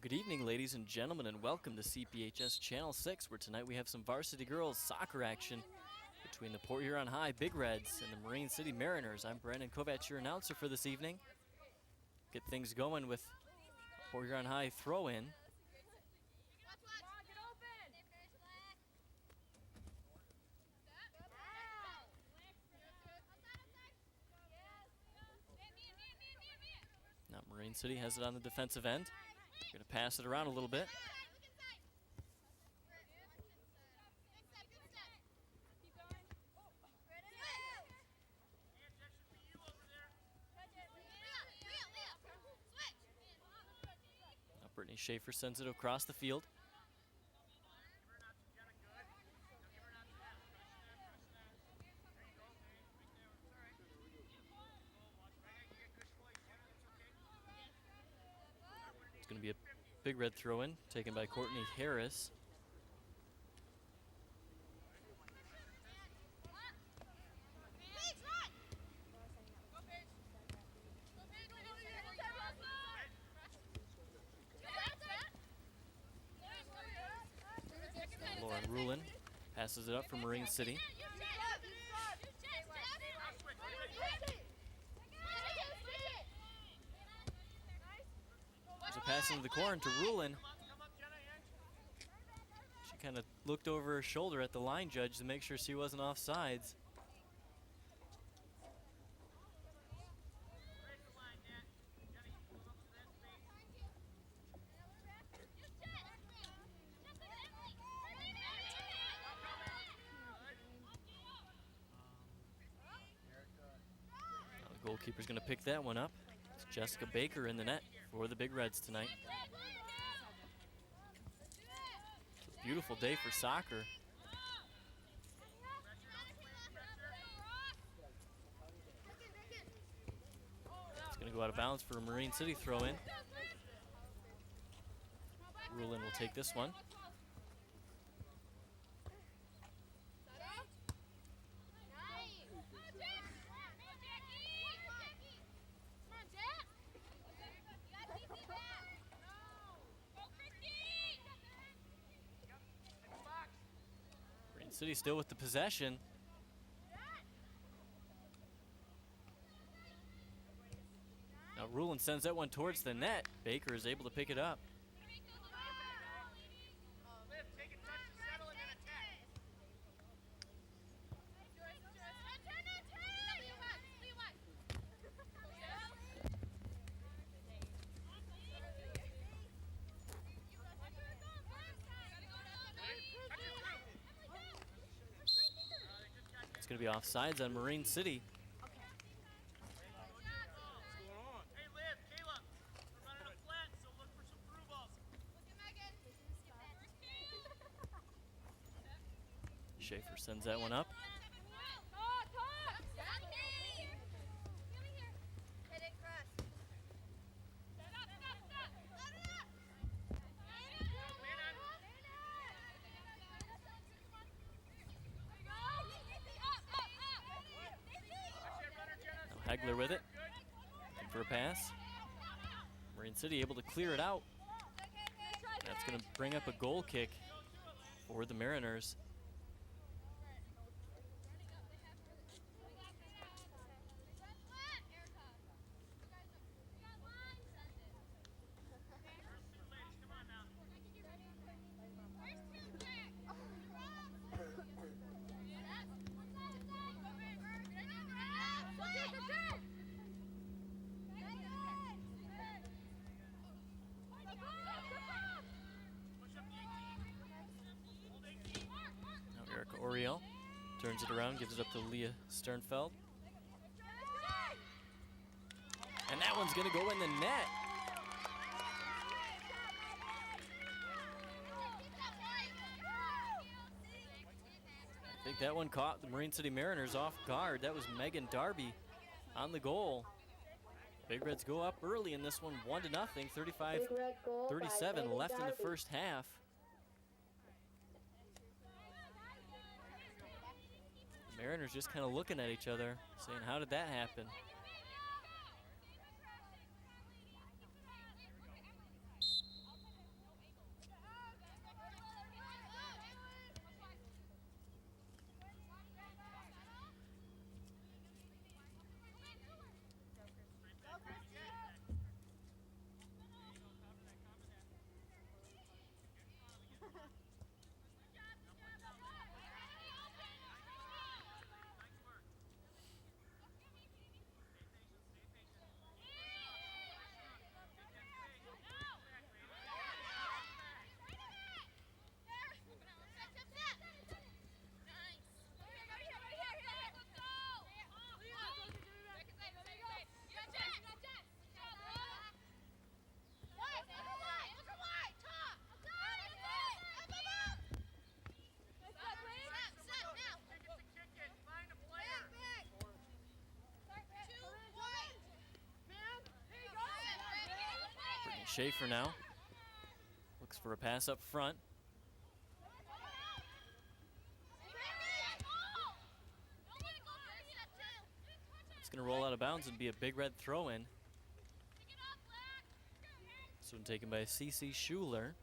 Good evening, ladies and gentlemen, and welcome to CPHS Channel 6, where tonight we have some varsity girls soccer action between the Port Huron High Big Reds and the Marine City Mariners. I'm Brandon Kovac, your announcer for this evening. Get things going with Port Huron High throw-in. Now Marine City has it on the defensive end. Going to pass it around a little bit. Now Brittany Schaefer sends it across the field. It's going to be a Big Red throw-in taken by Courtney Harris. Lauren Rulin passes it up for Marine City. There's a pass into the corner to Rulin. She kind of looked over her shoulder at the line judge to make sure she wasn't offsides. Now the goalkeeper's going to pick that one up. It's Jessica Baker in the net for the Big Reds tonight. It's a beautiful day for soccer. It's going to go out of bounds for a Marine City throw-in. Rulin will take this one. Marine City still with the possession. Now Rulin sends that one towards the net. Baker is able to pick it up. It's going to be offsides on Marine City. Schaefer sends that one up. Hegler with it, looking for a pass. Marine City able to clear it out. That's going to bring up a goal kick for the Mariners. Oriel turns it around, gives it up to Leah Sternfeld. And that one's going to go in the net. I think that one caught the Marine City Mariners off guard. That was Megan Darby on the goal. Big Reds go up early in this one, 1-0, 35-37 left in the first half. The Mariners just kind of looking at each other, saying, how did that happen? Schaefer now. Looks for a pass up front. It's going to roll out of bounds and be a Big Red throw-in. This one taken by C.C. Schuler.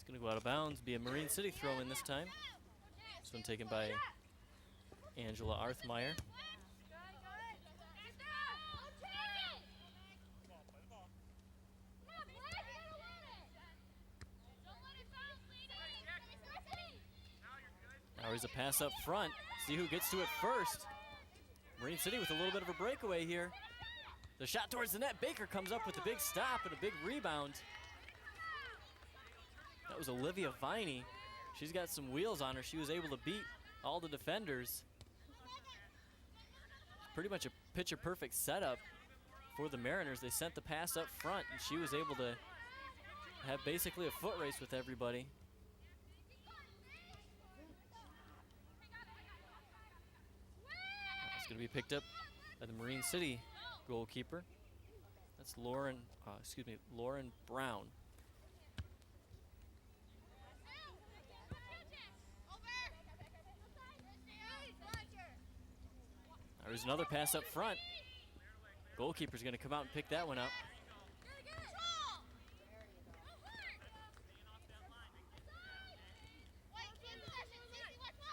Going to go out of bounds, be a Marine City throw-in this time. This one taken by Angela Arthmeyer. Now here's a pass up front. See who gets to it first. Marine City with a little bit of a breakaway here. The shot towards the net. Baker comes up with a big stop and a big rebound. That was Olivia Viney. She's got some wheels on her. She was able to beat all the defenders. Pretty much a picture-perfect setup for the Mariners. They sent the pass up front, and she was able to have basically a foot race with everybody. It's going to be picked up by the Marine City goalkeeper. That's Lauren Brown. There's another pass up front. Goalkeeper's going to come out and pick that one up.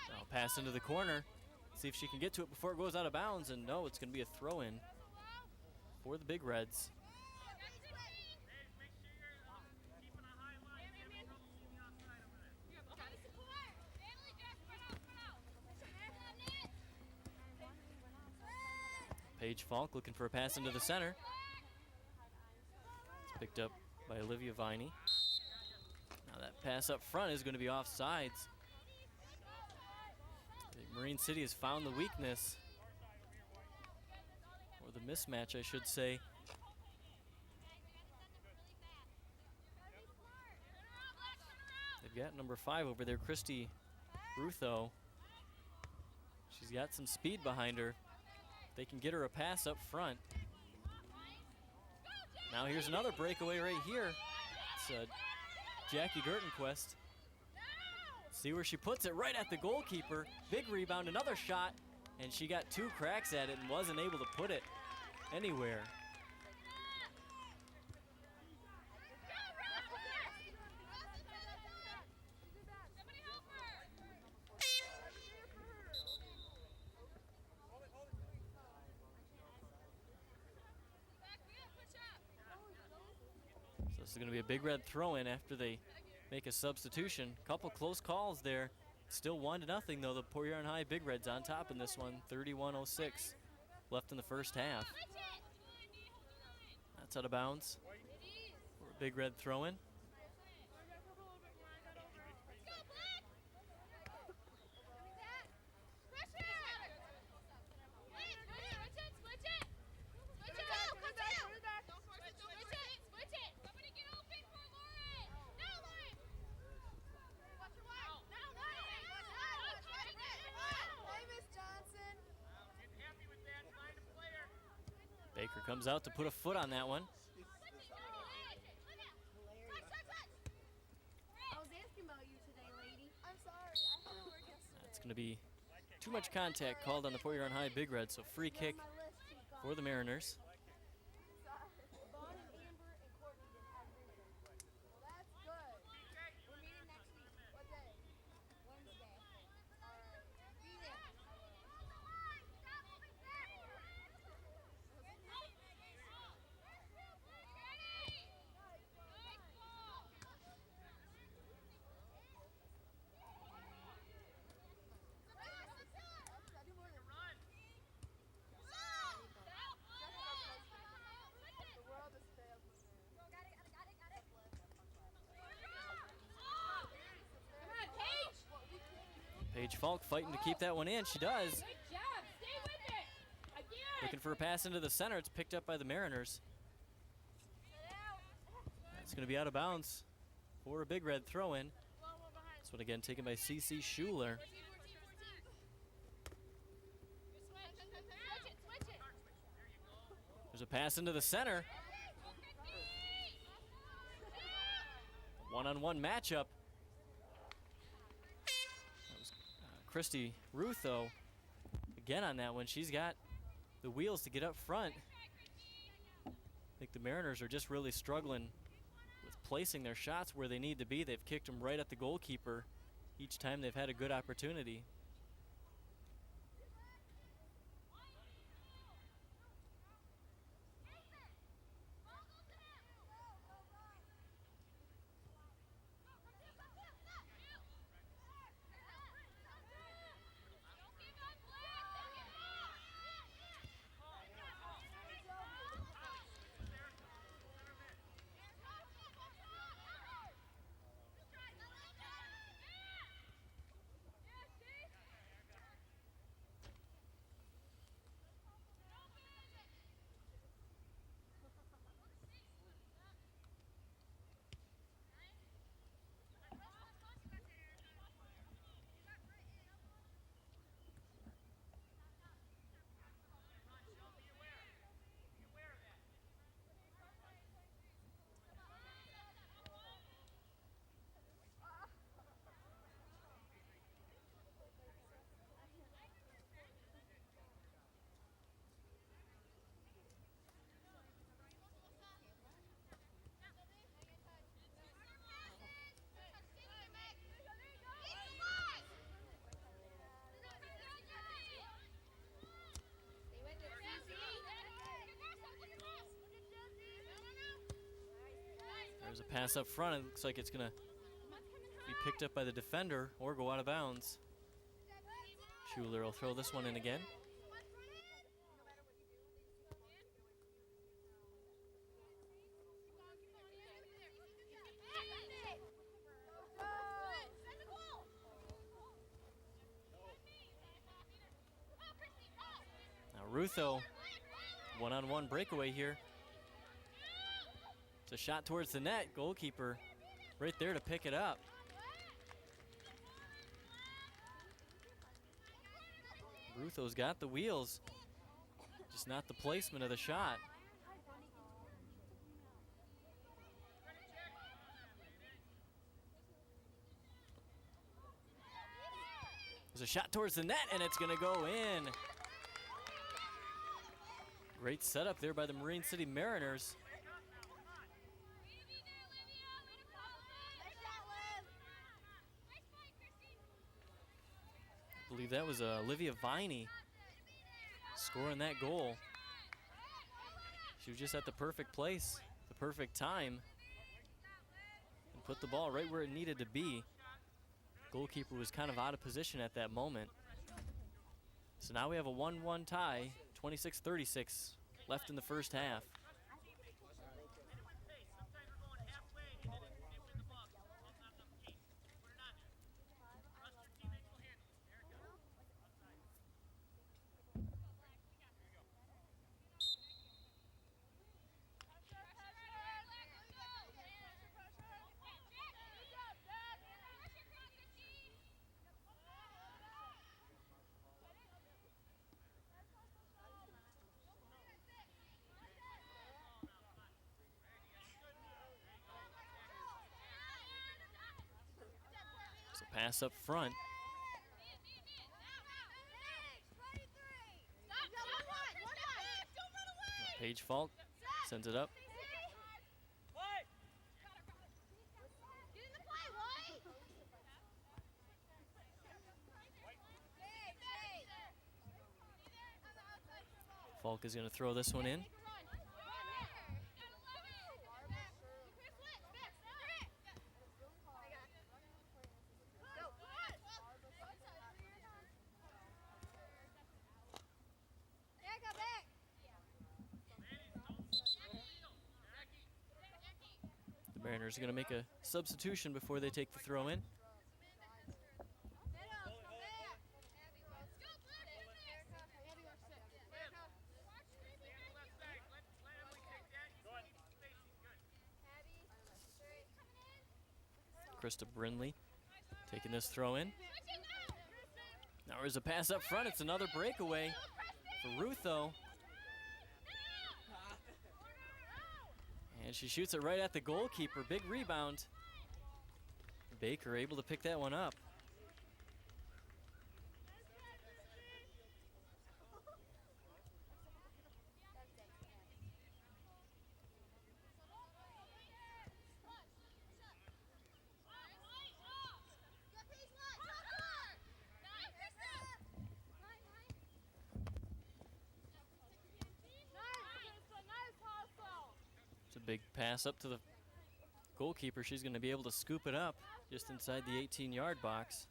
Now pass into the corner. See if she can get to it before it goes out of bounds. And no, it's going to be a throw-in for the Big Reds. Paige Falk looking for a pass into the center. It's picked up by Olivia Viney. Now that pass up front is going to be offsides. Marine City has found the weakness, or the mismatch, I should say. They've got number 5 over there, Christy Rutho. She's got some speed behind her. They can get her a pass up front. Now here's another breakaway right here. It's Jackie Gertenquist. See where she puts it, right at the goalkeeper. Big rebound, another shot, and she got 2 cracks at it and wasn't able to put it anywhere. This is going to be a Big Red throw-in after they make a substitution. Couple close calls there. Still 1-0 though. The Port Huron High Big Reds on top in this one. 31:06 left in the first half. That's out of bounds for a Big Red throw-in. Baker comes out to put a foot on that one. I was asking about you today, lady. I'm sorry. I had to work yesterday. That's going to be too much contact called on the Port Huron High Big Red, so free kick for the Mariners. Vaughn and Amber and Courtney didn't have vision. Well, that's good. We're meeting next week. What day? Wednesday. All right. Be there. Paige Falk fighting to keep that one in. She does. Good job. Stay with it. Again. Looking for a pass into the center. It's picked up by the Mariners. It's going to be out of bounds for a Big Red throw-in. This one again taken by C.C. Schuler. There's a pass into the center. One-on-one matchup. That was Christy Rutho again on that one. She's got the wheels to get up front. I think the Mariners are just really struggling with placing their shots where they need to be. They've kicked them right at the goalkeeper each time they've had a good opportunity. There's a pass up front. It looks like it's going to be picked up by the defender or go out of bounds. Schuler will throw this one in again. Now Rutho, one-on-one breakaway here. It's a shot towards the net. Goalkeeper right there to pick it up. Rutho's got the wheels, just not the placement of the shot. There's a shot towards the net, and it's going to go in. Great setup there by the Marine City Mariners. I believe that was Olivia Viney scoring that goal. She was just at the perfect place, the perfect time, and put the ball right where it needed to be. Goalkeeper was kind of out of position at that moment. So now we have a 1-1 tie, 26-36 left in the first half. Pass up front. Paige Falk sends it up. Falk is going to throw this one in. Mariners are going to make a substitution before they take the throw in. Krista Brindley taking this throw in. Now there's a pass up front. It's another breakaway for Ruth, though. And she shoots it right at the goalkeeper. Big rebound. Baker able to pick that one up. It's a big pass up to the goalkeeper. She's going to be able to scoop it up just inside the 18-yard box.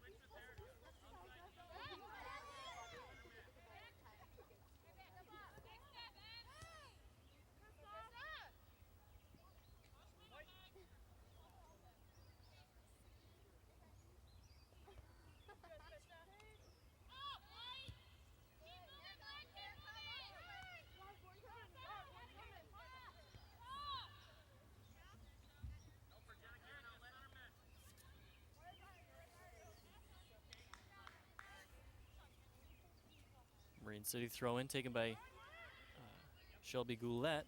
Marine City throw in taken by Shelby Goulet.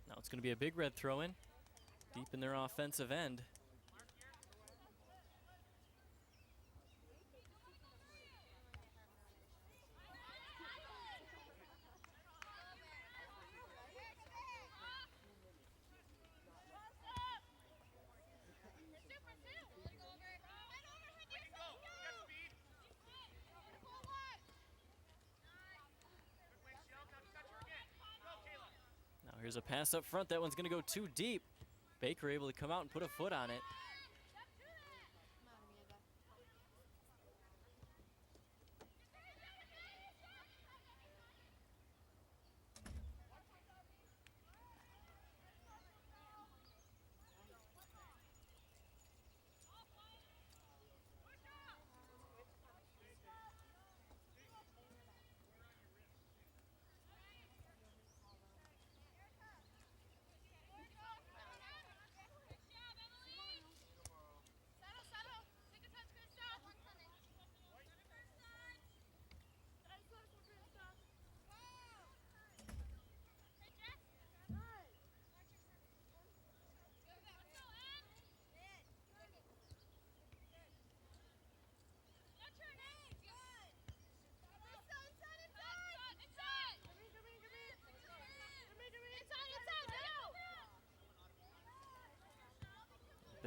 Now it's going to be a Big Red throw in deep in their offensive end. Here's a pass up front. That one's going to go too deep. Baker able to come out and put a foot on it.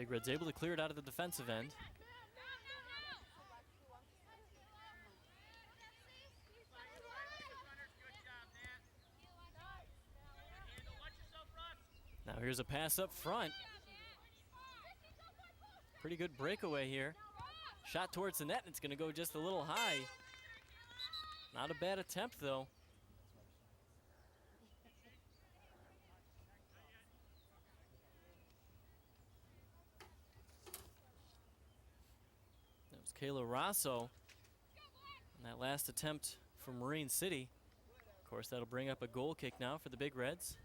Big Red's able to clear it out of the defensive end. Now here's a pass up front. Pretty good breakaway here. Shot towards the net, and it's going to go just a little high. Not a bad attempt, though. Kayla Rosso on that last attempt for Marine City. Of course, that'll bring up a goal kick now for the Big Reds.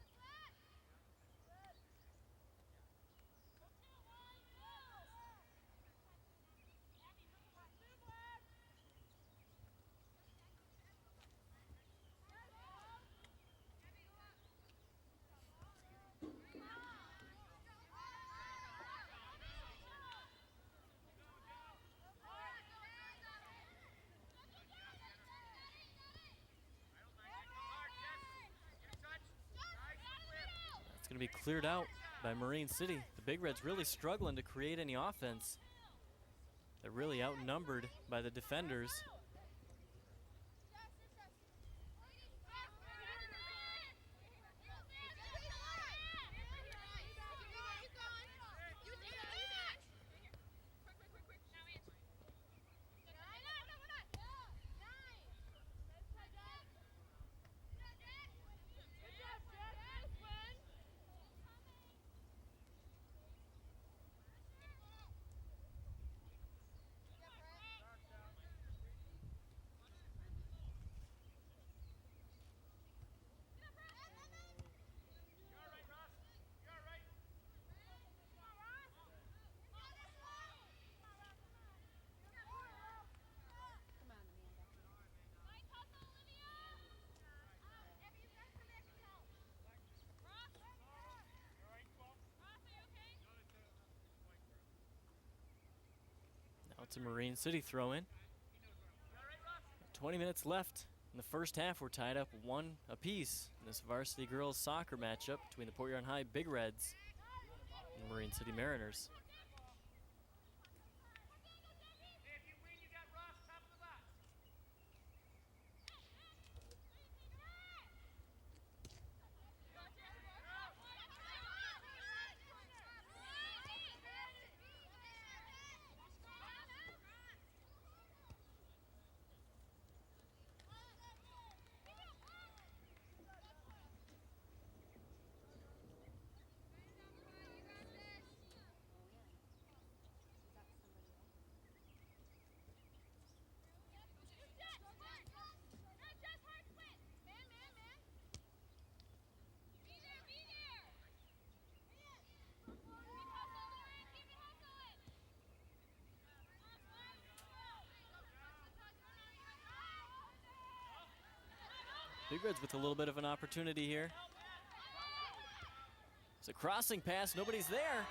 Going to be cleared out by Marine City. The Big Reds really struggling to create any offense. They're really outnumbered by the defenders. It's a Marine City throw in. 20 minutes left in the first half. We're tied up 1 apiece in this varsity girls soccer matchup between the Port Huron High Big Reds and the Marine City Mariners. Big Reds with a little bit of an opportunity here. It's a crossing pass, nobody's there.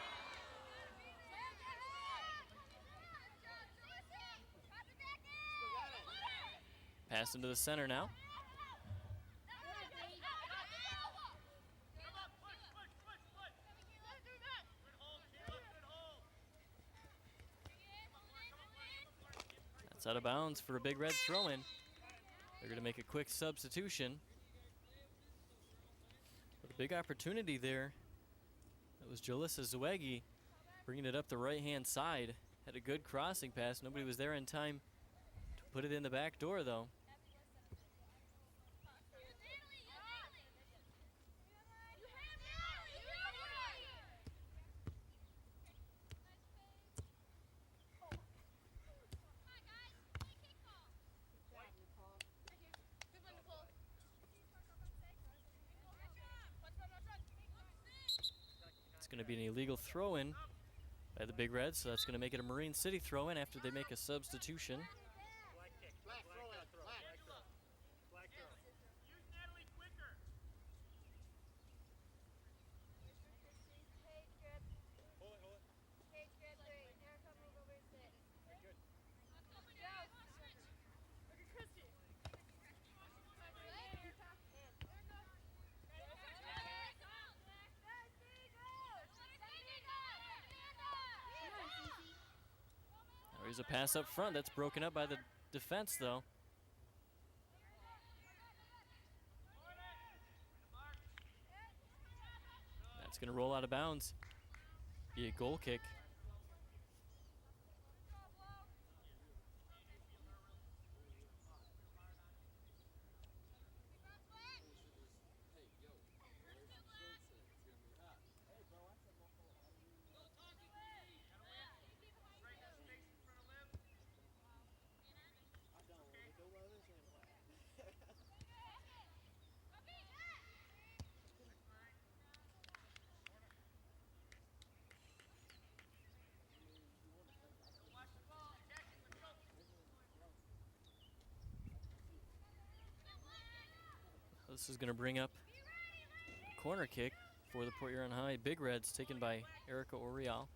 Pass into the center now. That's out of bounds for a Big Red throw-in. They're going to make a quick substitution. But a big opportunity there. That was Jalissa Zwegi bringing it up the right-hand side. Had a good crossing pass. Nobody was there in time to put it in the back door, though. It's going to be an illegal throw-in by the Big Reds, so that's going to make it a Marine City throw-in after they make a substitution. There's a pass up front that's broken up by the defense, though. That's going to roll out of bounds. Be a goal kick. This is going to bring up a corner kick for the Port Huron High Big Reds, taken by Erica Orial.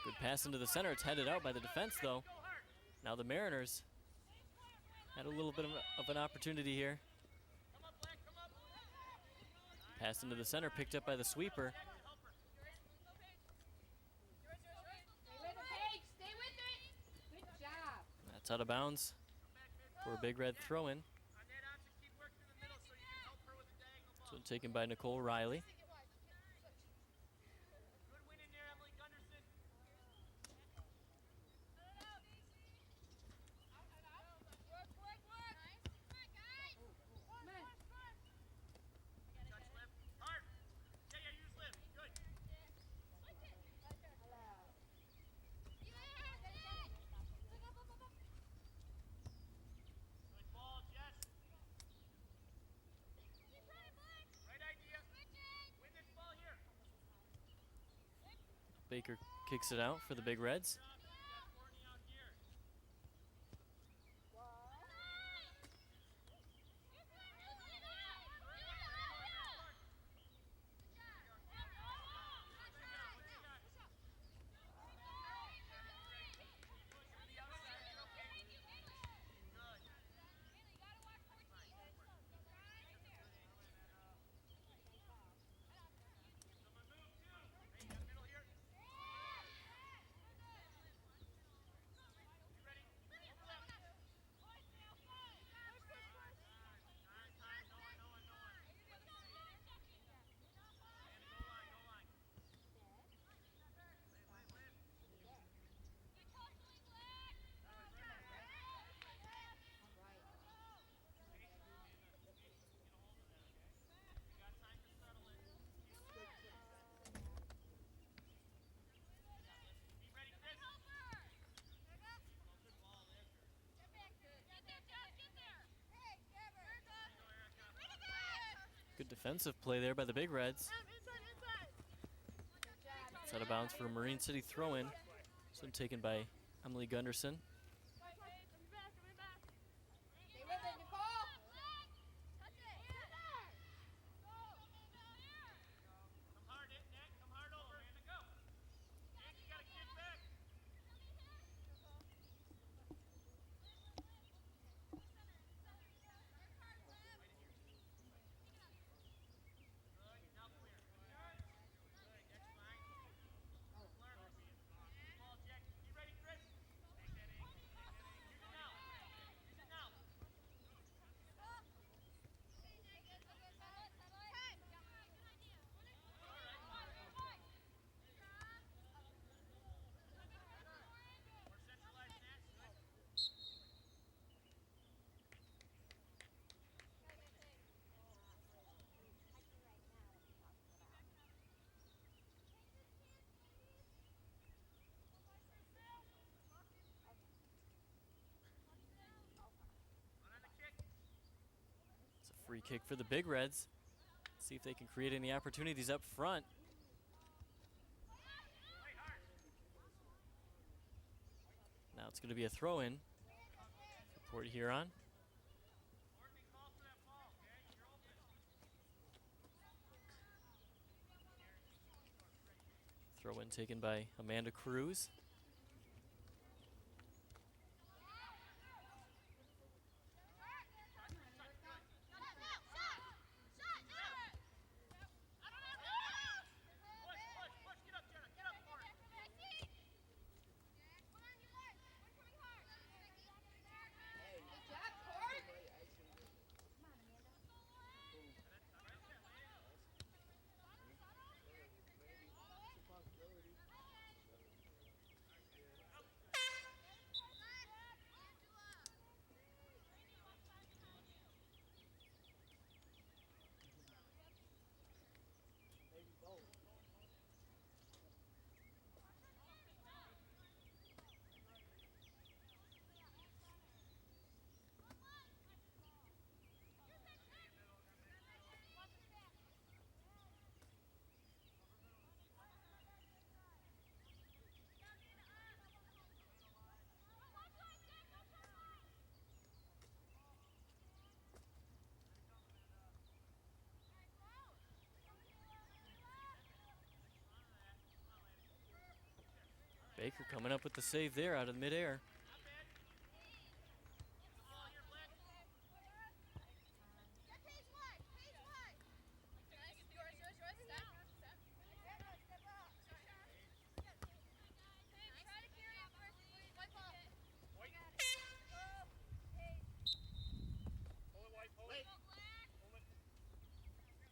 Good pass into the center. It's headed out by the defense, though. Now the Mariners had a little bit of an opportunity here. Pass into the center, picked up by the sweeper. That's out of bounds for a Big Red throw-in. So taken by Nicole Riley. Baker kicks it out for the Big Reds. Good defensive play there by the Big Reds. It's out of bounds for a Marine City throw-in. This one taken by Emily Gunderson. Stay with it, Nicole. It's a free kick for the Big Reds. See if they can create any opportunities up front. Now it's going to be a throw-in for Port Huron. Throw-in taken by Amanda Cruz. Baker coming up with the save there out of midair.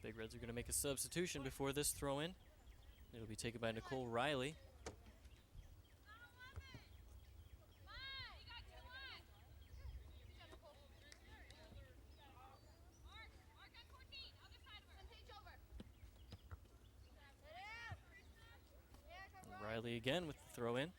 Big Reds are going to make a substitution before this throw-in. It'll be taken by Nicole Riley. Riley again with the throw-in.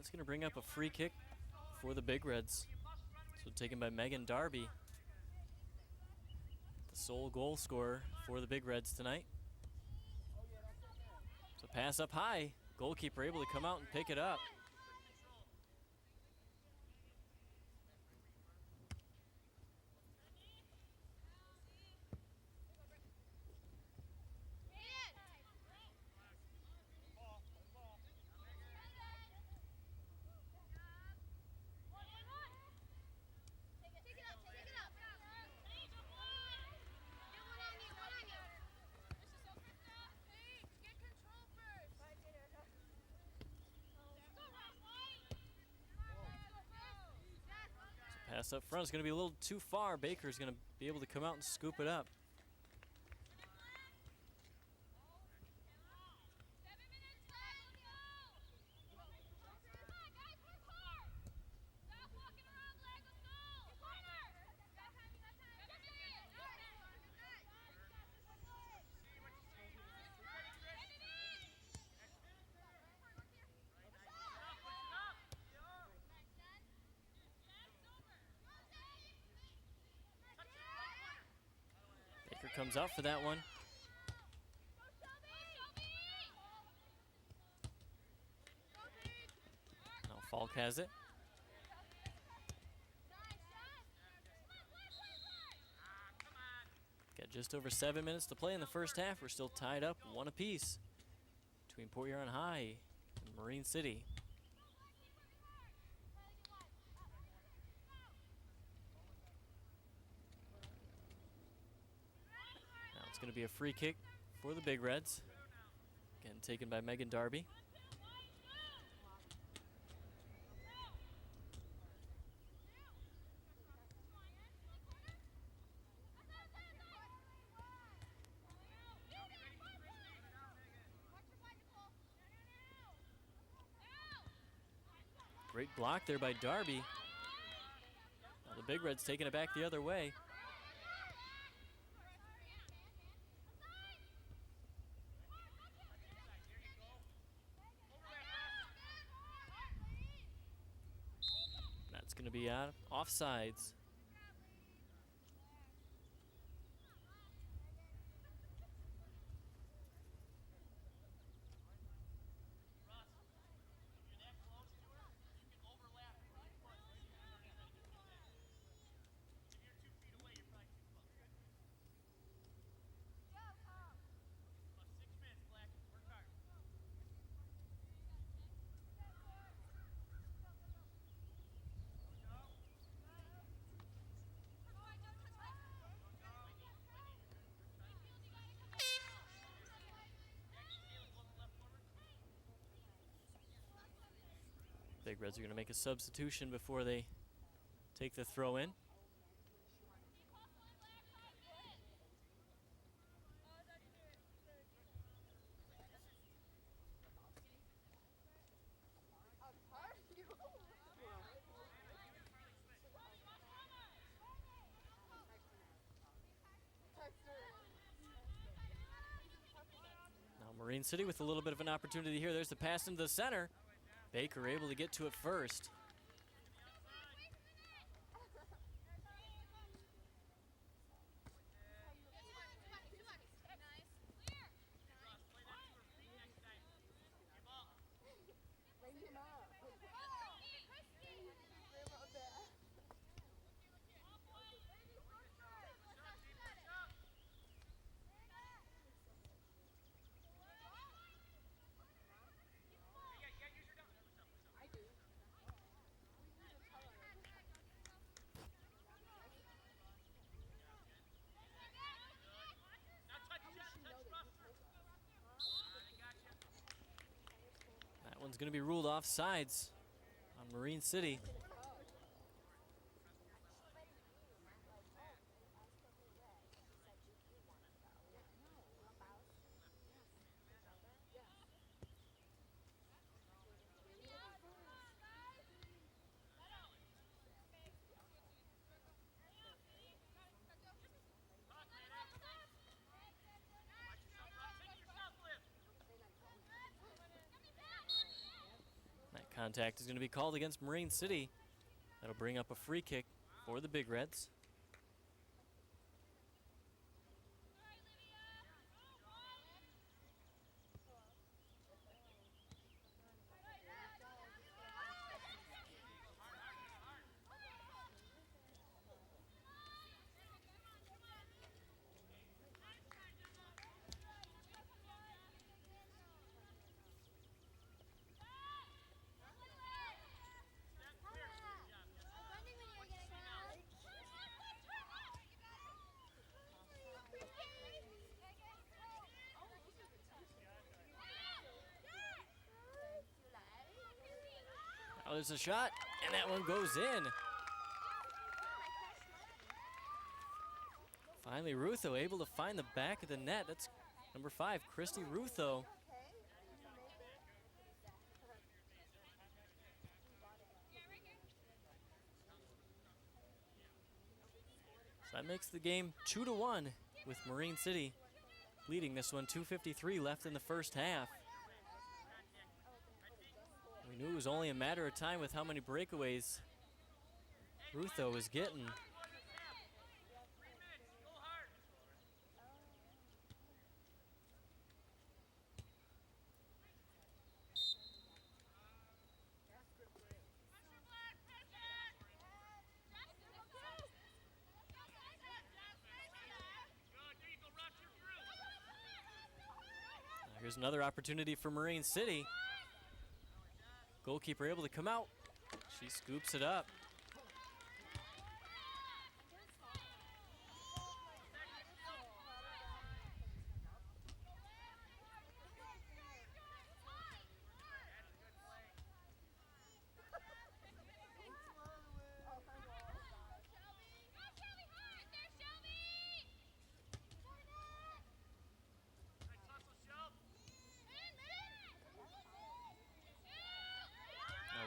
That's going to bring up a free kick for the Big Reds. So taken by Megan Darby, the sole goal scorer for the Big Reds tonight. So pass up high. Goalkeeper able to come out and pick it up. Pass up front is going to be a little too far. Baker's going to be able to come out and scoop it up. Baker comes out for that one. Now Falk has it. Got just over 7 minutes to play in the first half. We're still tied up 1 apiece between Port Huron High and Marine City. Now it's going to be a free kick for the Big Reds. Again, taken by Megan Darby. Great block there by Darby. Now the Big Reds taking it back the other way. That's going to be out offsides. Big Reds are going to make a substitution before they take the throw in. Now Marine City with a little bit of an opportunity here. There's the pass into the center. Baker able to get to it first. That one's going to be ruled offsides on Marine City. Contact is going to be called against Marine City. That'll bring up a free kick for the Big Reds. Now there's a shot, and that one goes in. Finally, Rutho able to find the back of the net. That's number 5, Christy Rutho. So that makes the game 2-1 with Marine City leading this one. 2:53 left in the first half. We knew it was only a matter of time with how many breakaways Rutho was getting. Here's another opportunity for Marine City. Goalkeeper able to come out. She scoops it up.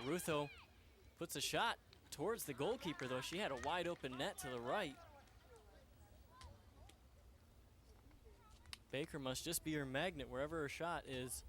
Rutho puts a shot towards the goalkeeper, though. She had a wide open net to the right. Baker must just be her magnet wherever her shot is.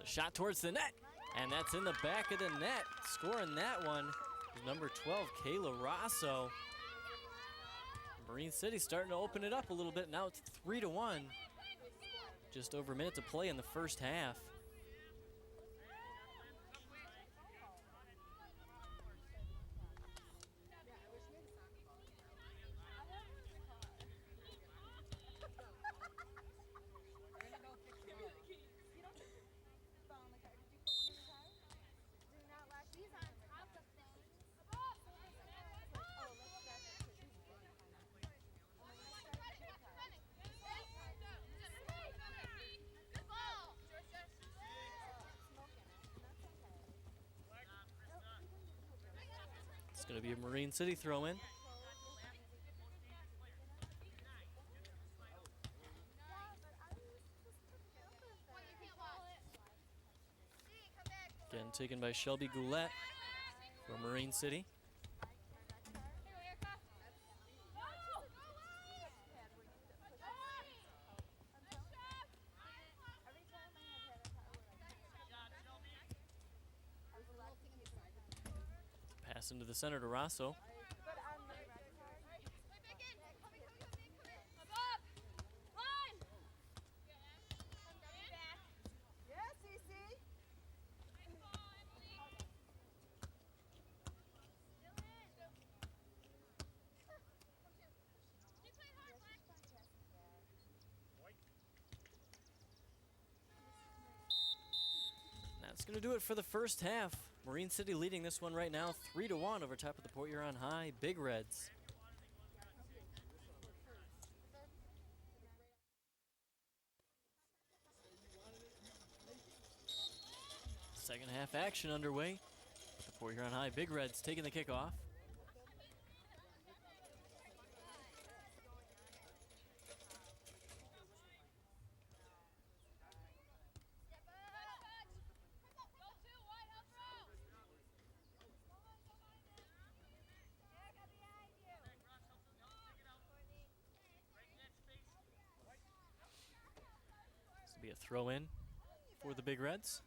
A shot towards the net, and that's in the back of the net. Scoring that one is number 12, Kayla Rosso. Marine City starting to open it up a little bit. Now it's 3-1. Just over a minute to play in the first half. It's going to be a Marine City throw-in. Again, taken by Shelby Goulet for Marine City. Pass into the center to Rosso. That's going to do it for the first half. Marine City leading this one right now 3-1 over top of the Port Huron High Big Reds. Second half action underway. The Port Huron High Big Reds taking the kickoff. This will be a throw in for the Big Reds.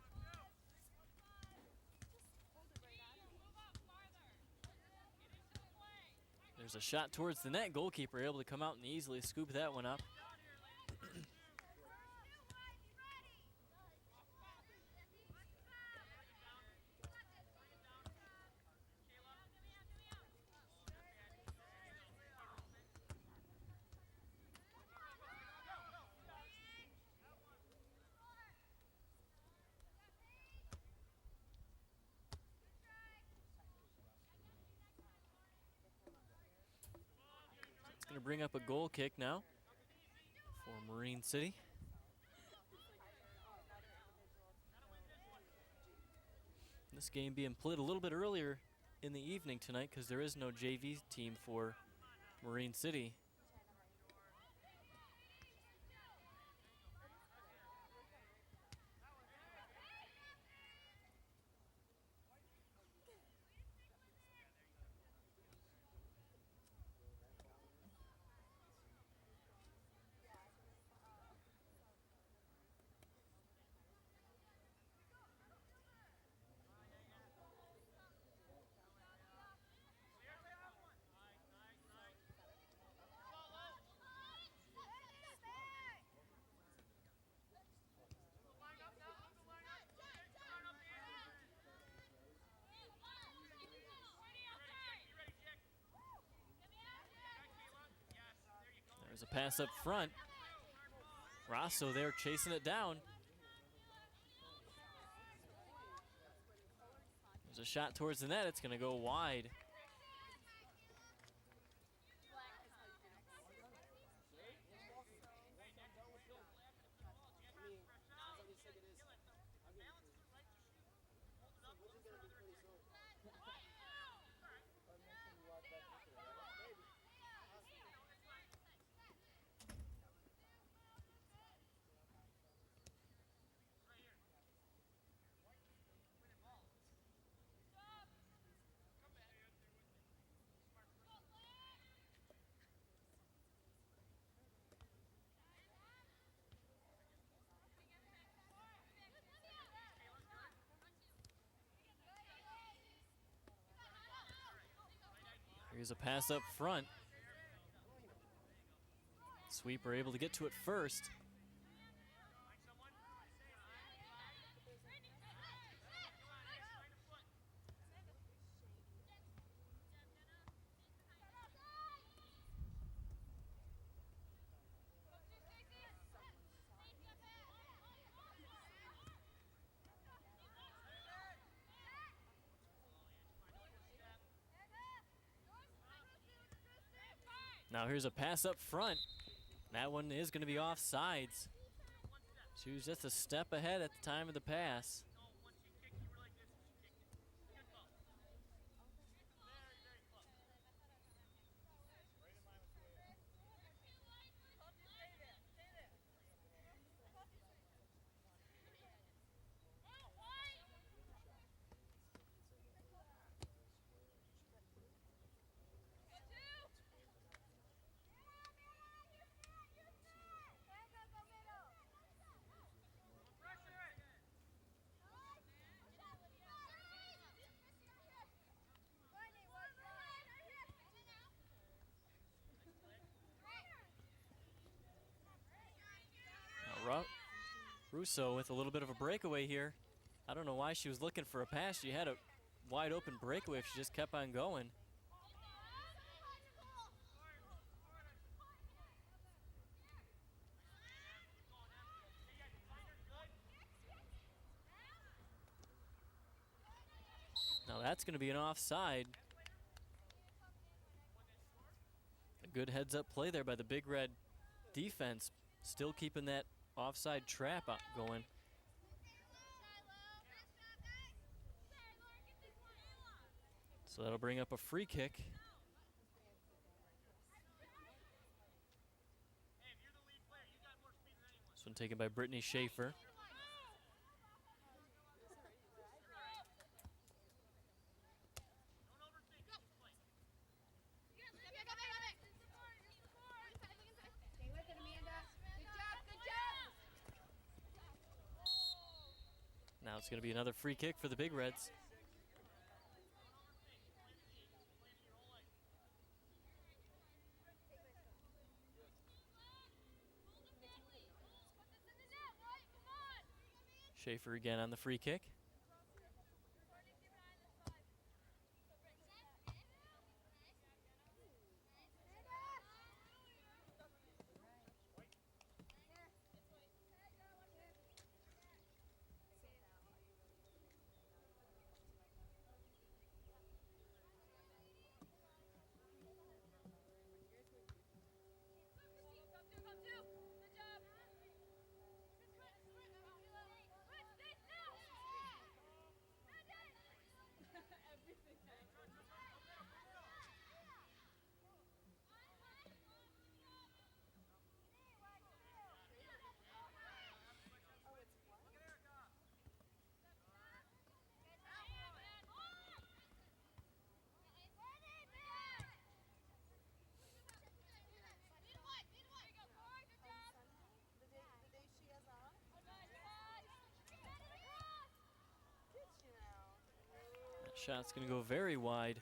There's a shot towards the net. Goalkeeper able to come out and easily scoop that one up. Going to bring up a goal kick now for Marine City. This game being played a little bit earlier in the evening tonight because there is no JV team for Marine City. There's a pass up front. Rosso there chasing it down. There's a shot towards the net. It's going to go wide. Here's a pass up front. Sweeper able to get to it first. Now here's a pass up front. That one is going to be offsides. She was just a step ahead at the time of the pass. Russo with a little bit of a breakaway here. I don't know why she was looking for a pass. She had a wide open breakaway if she just kept on going. Now that's going to be an offside. A good heads up play there by the Big Red defense, still keeping that offside trap going. So that'll bring up a free kick. This one taken by Brittany Schaefer. Stay with it, Amanda. Good job, good job. Now it's going to be another free kick for the Big Reds. Schaefer again on the free kick. Shot's going to go very wide.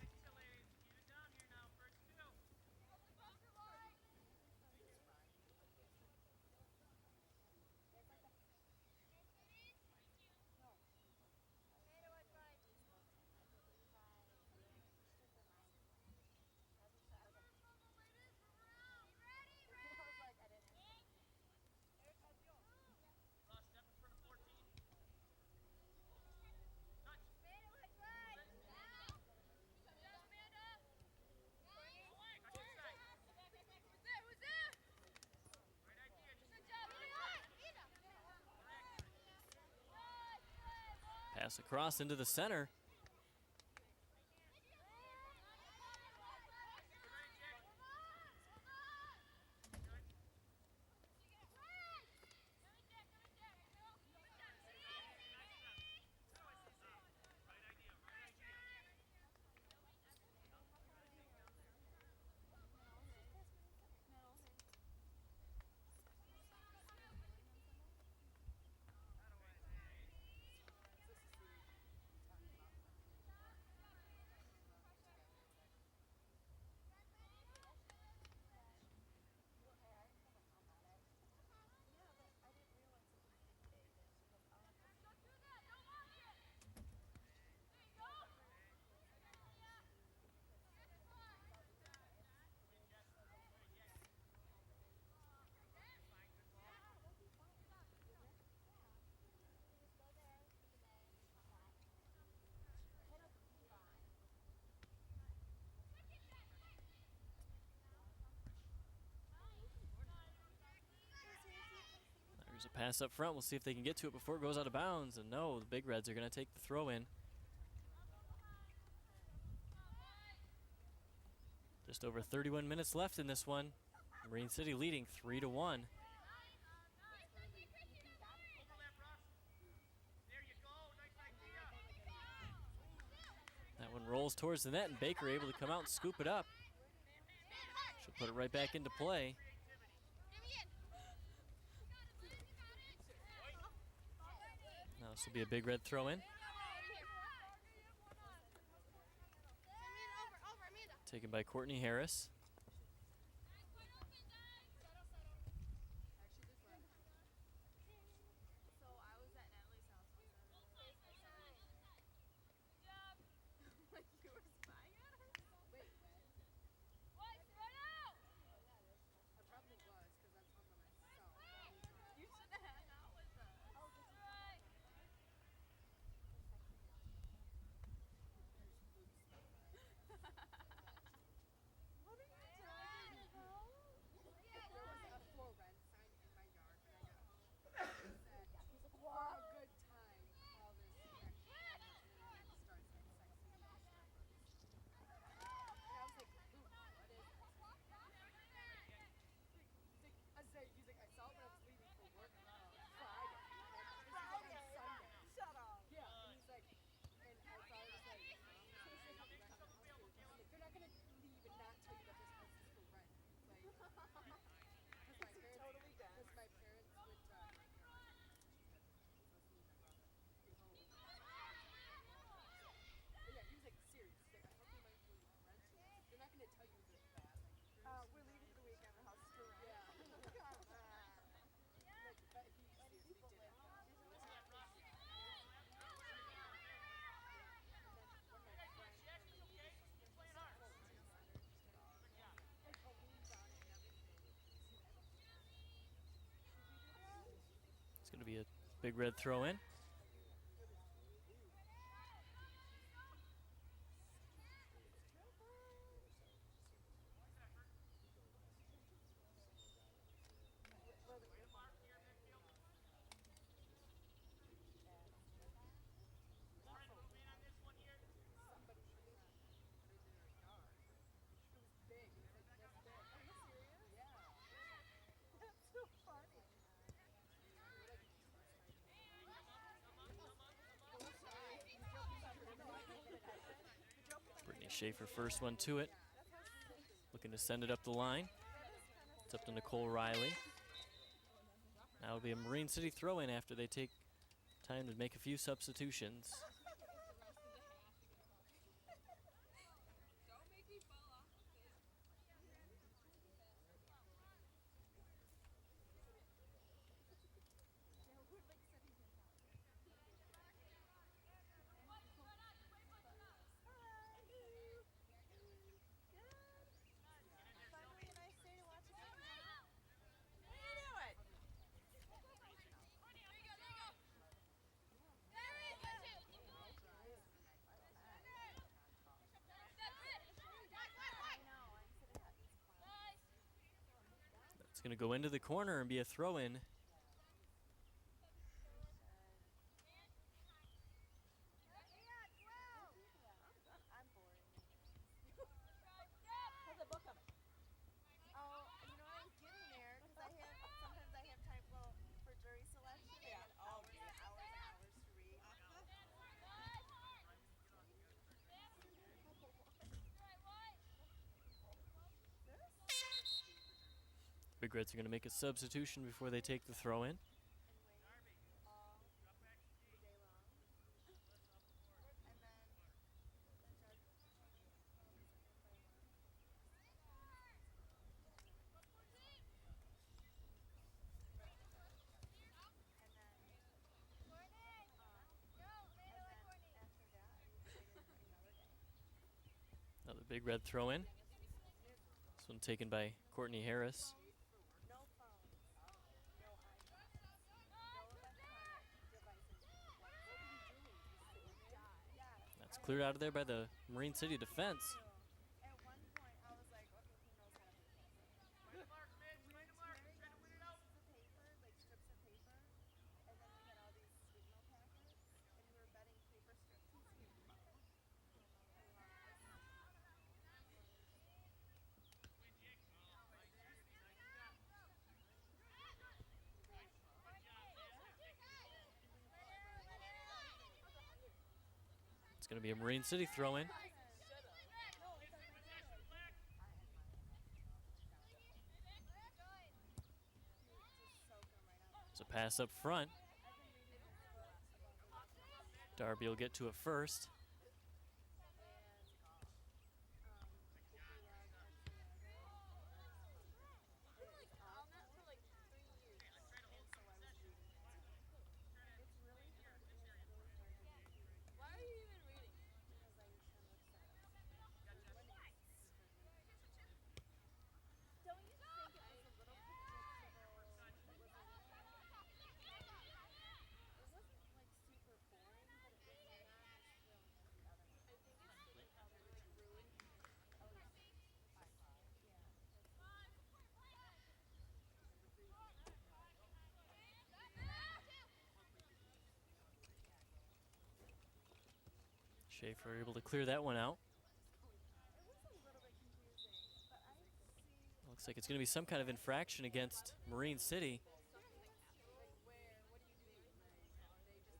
Pass across into the center. There's a pass up front. We'll see if they can get to it before it goes out of bounds. And no, the Big Reds are going to take the throw in. Just over 31 minutes left in this one. Marine City leading 3-1. That one rolls towards the net, and Baker able to come out and scoop it up. She'll put it right back into play. Now this will be a Big Red throw in. Taken by Courtney Harris. Big Red throw in. Brittany Schaefer first one to it. Looking to send it up the line. It's up to Nicole Riley. Now it'll be a Marine City throw in after they take time to make a few substitutions. It's going to go into the corner and be a throw in. Big Reds are going to make a substitution before they take the throw in. Another Big Red throw in. This one taken by Courtney Harris. That's cleared out of there by the Marine City defense. It's going to be a Marine City throw in. It's a pass up front. Darby will get to it first. Schaefer able to clear that one out. Looks like it's going to be some kind of infraction against Marine City.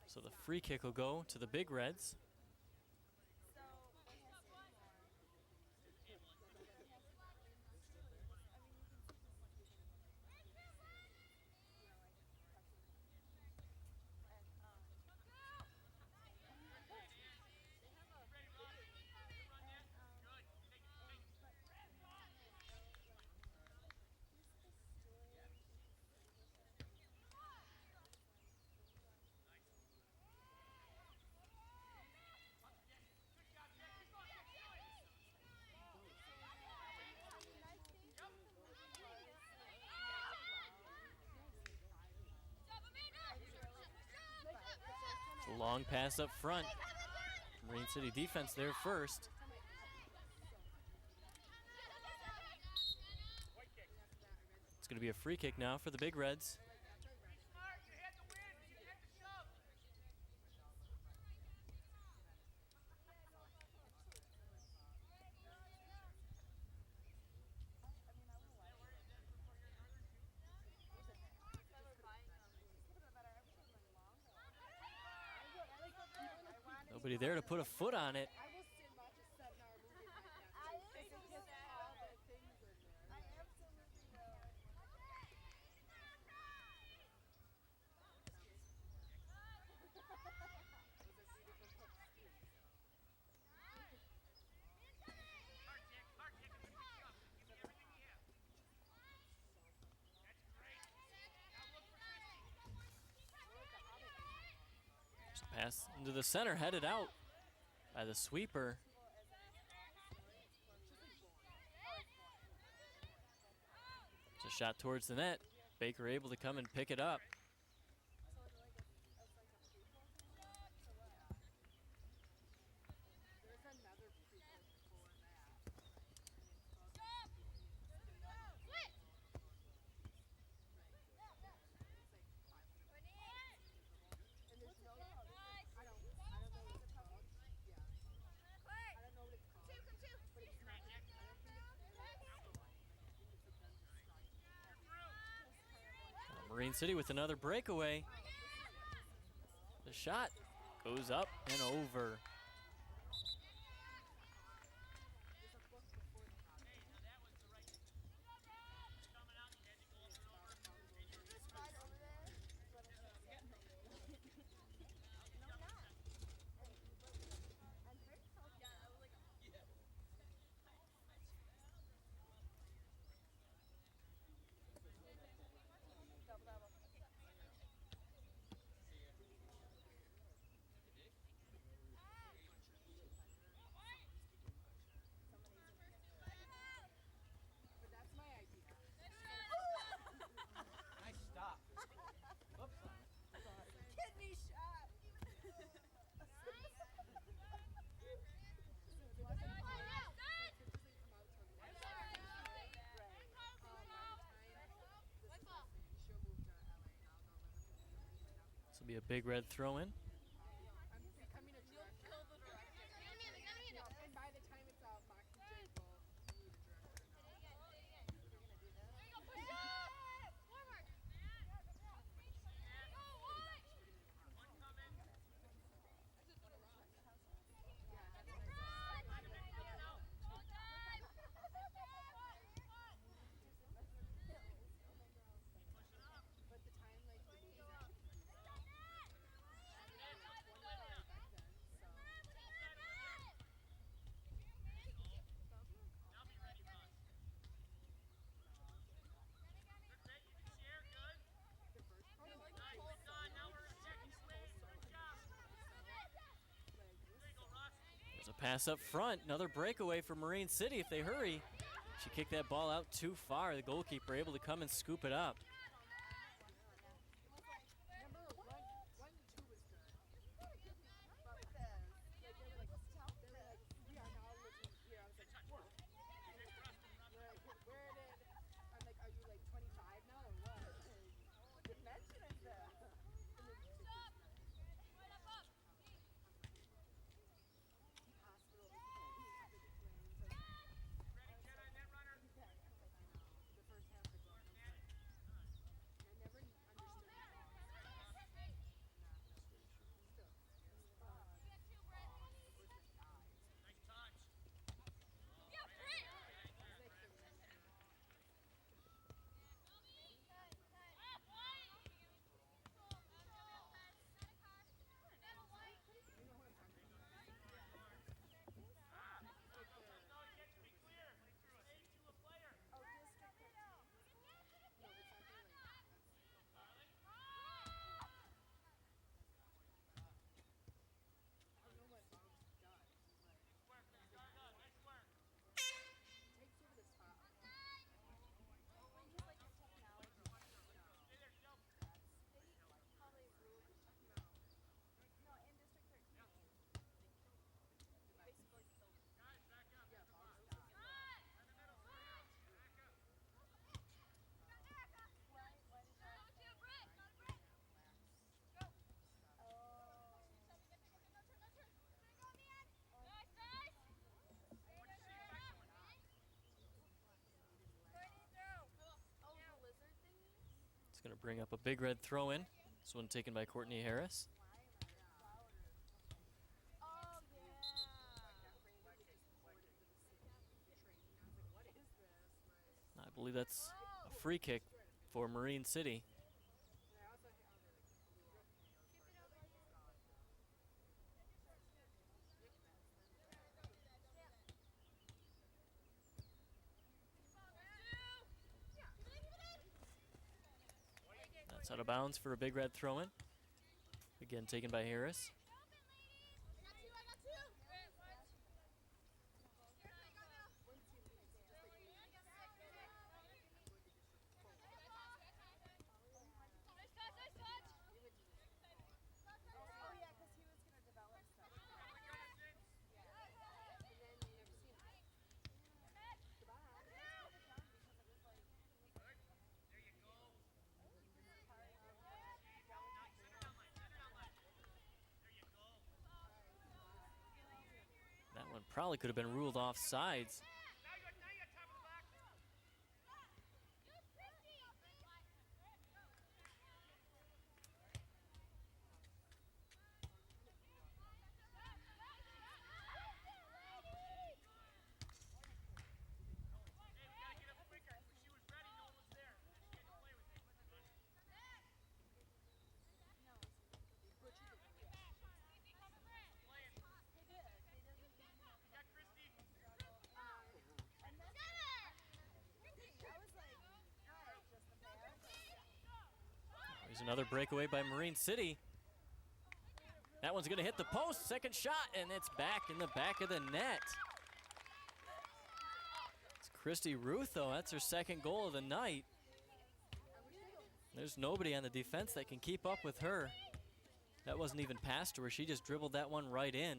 So the free kick will go to the Big Reds. A long pass up front. Marine City defense there first. It's going to be a free kick now for the Big Reds. Nobody there to put a foot on it. I will sit much as 7 hour movie right now. I absolutely all the things in there. I absolutely will. Pass into the center, headed out by the sweeper. It's a shot towards the net. Baker able to come and pick it up. Marine City with another breakaway. The shot goes up and over. This will be a Big Red throw in. Pass up front, another breakaway for Marine City if they hurry. She kicked that ball out too far. The goalkeeper able to come and scoop it up. Gonna bring up a Big Red throw in. This one taken by Courtney Harris. Oh yeah. I believe that's a free kick for Marine City. That's out of bounds for a Big Red throw in. Again taken by Harris. Oh yeah, because he was gonna develop stuff. That one probably could have been ruled off sides. There's another breakaway by Marine City. That one's going to hit the post. Second shot, and it's back in the back of the net. It's Christy Rutho. That's her second goal of the night. There's nobody on the defense that can keep up with her. That wasn't even past her. She just dribbled that one right in.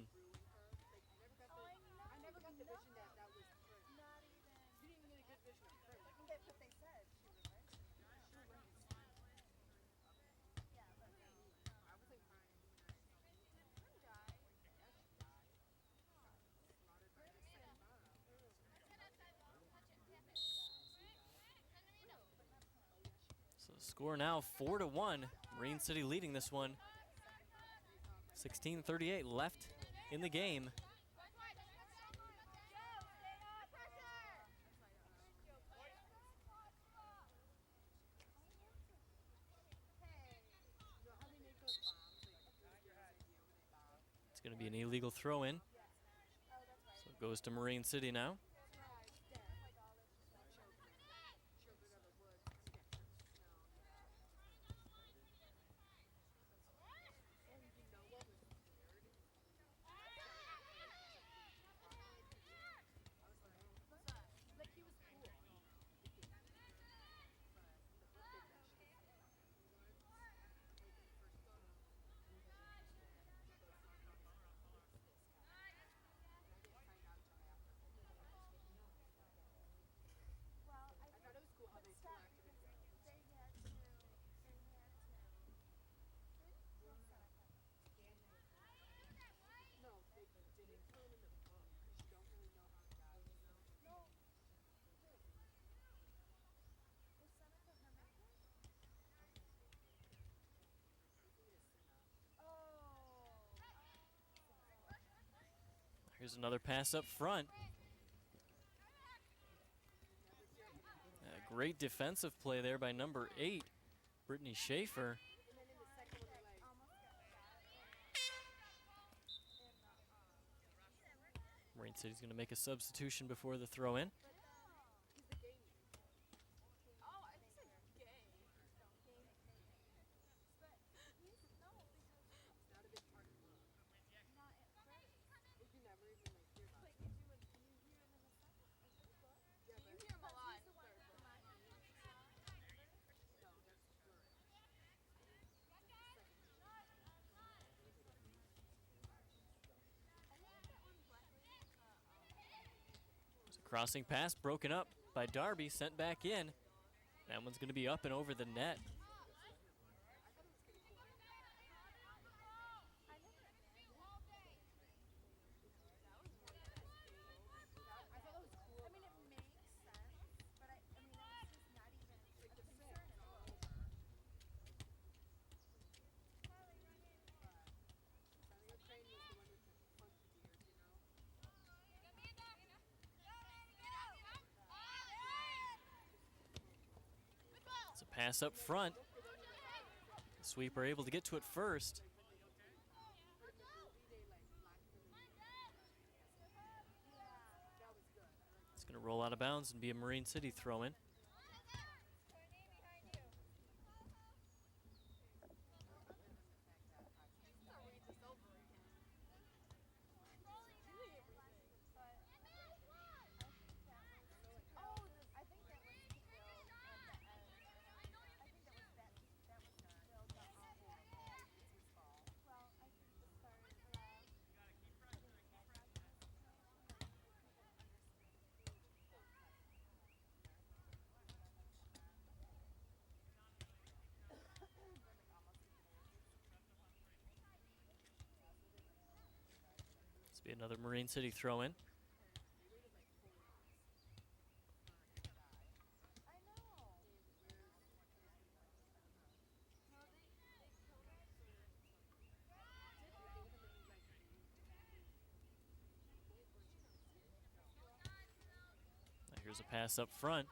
So the score now 4-1. Marine City leading this one. 16:38 left in the game. It's going to be an illegal throw-in. So it goes to Marine City now. Here's another pass up front. Great defensive play there by number 8, Brittany Schaefer. Marine City's going to make a substitution before the throw-in. Crossing pass broken up by Darby, sent back in. That one's going to be up and over the net. pass up front. The sweeper able to get to it first. It's going to roll out of bounds and be a Marine City throw-in. This will be another Marine City throw-in. Now here's a pass up front.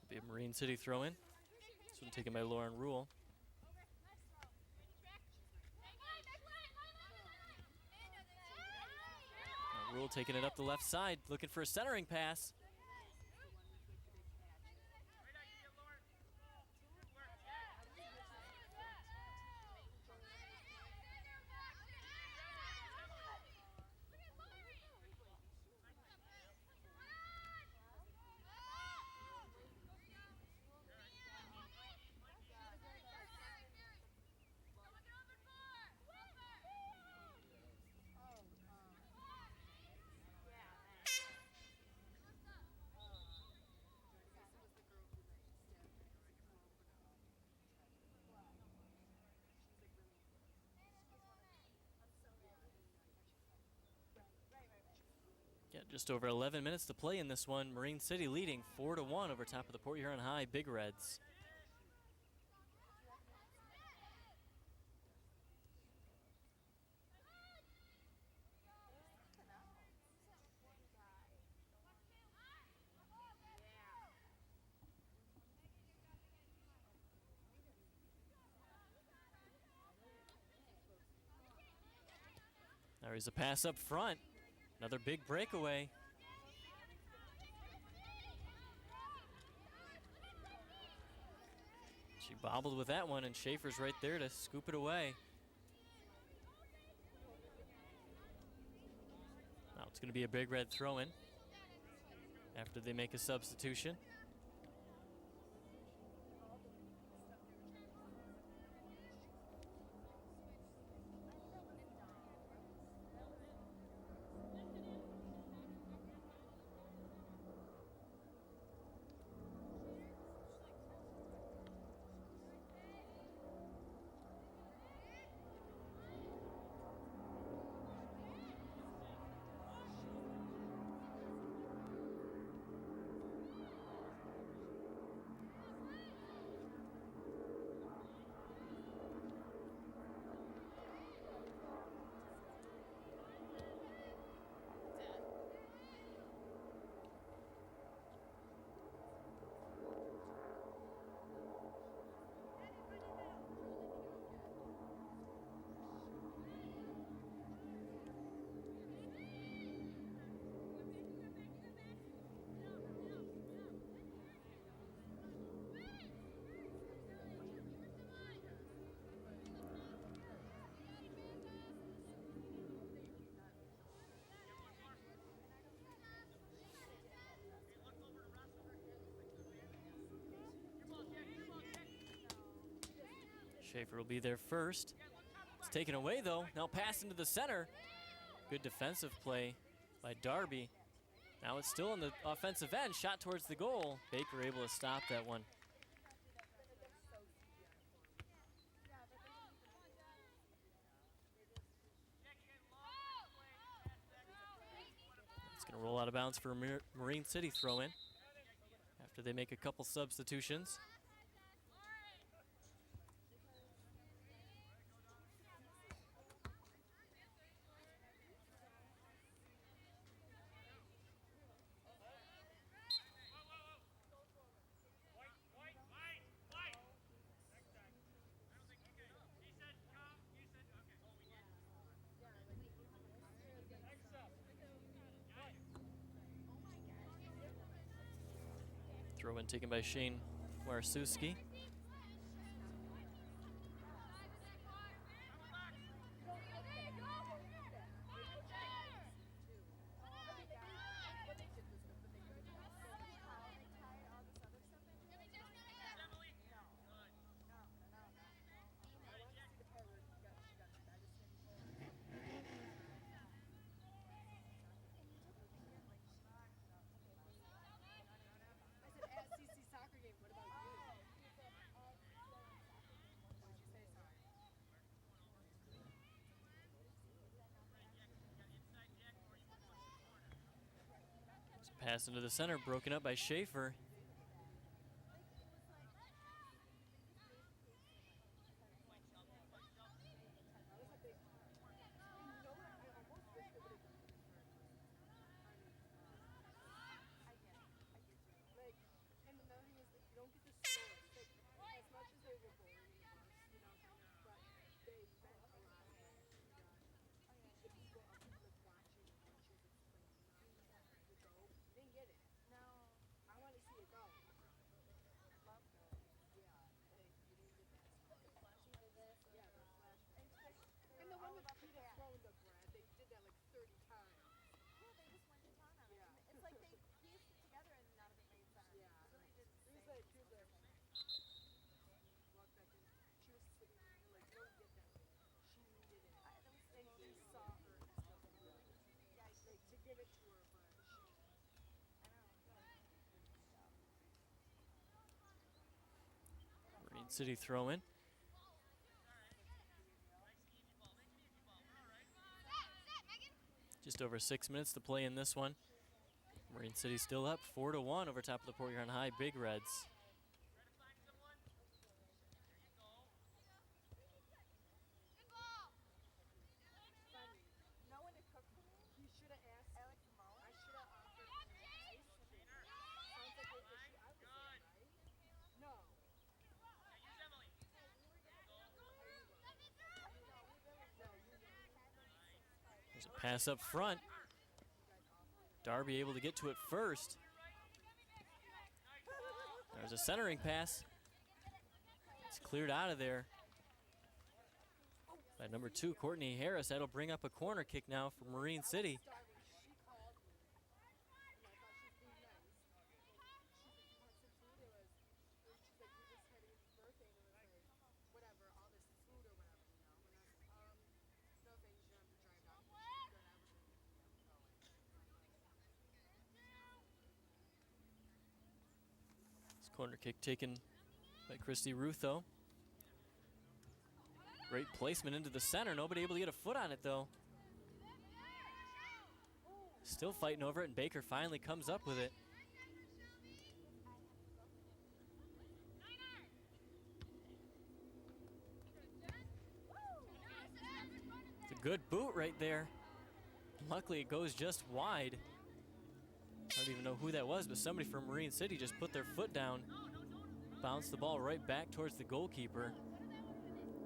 Be a Marine City throw-in. This one taken by Lauren Rule. Now Rule taking it up the left side, looking for a centering pass. Yeah, just over 11 minutes to play in this one. Marine City leading 4-1 over top of the Port Huron High Big Reds. Now here's a pass up front. Another big breakaway. She bobbled with that one, and Schaefer's right there to scoop it away. Now it's going to be a Big Red throw-in after they make a substitution. Schaefer will be there first. It's taken away though. Now pass into the center. Good defensive play by Darby. Now it's still in the offensive end. Shot towards the goal. Baker able to stop that one. It's going to roll out of bounds for a Marine City throw in after they make a couple substitutions. Throw in taken by Shane Warsuski. Pass into the center, broken up by Schaefer. Marine City throw in. Just over 6 minutes to play in this one. Marine City still up 4-1 over top of the Port Huron High Big Reds. There's a pass up front. Darby able to get to it first. There's a centering pass. It's cleared out of there by number 2, Courtney Harris. That'll bring up a corner kick now for Marine City. Corner kick taken by Christy Rutho. Great placement into the center. Nobody able to get a foot on it, though. Still fighting over it, and Baker finally comes up with it. It's a good boot right there. Luckily, it goes just wide. I don't even know who that was, but somebody from Marine City just put their foot down, bounced the ball right back towards the goalkeeper.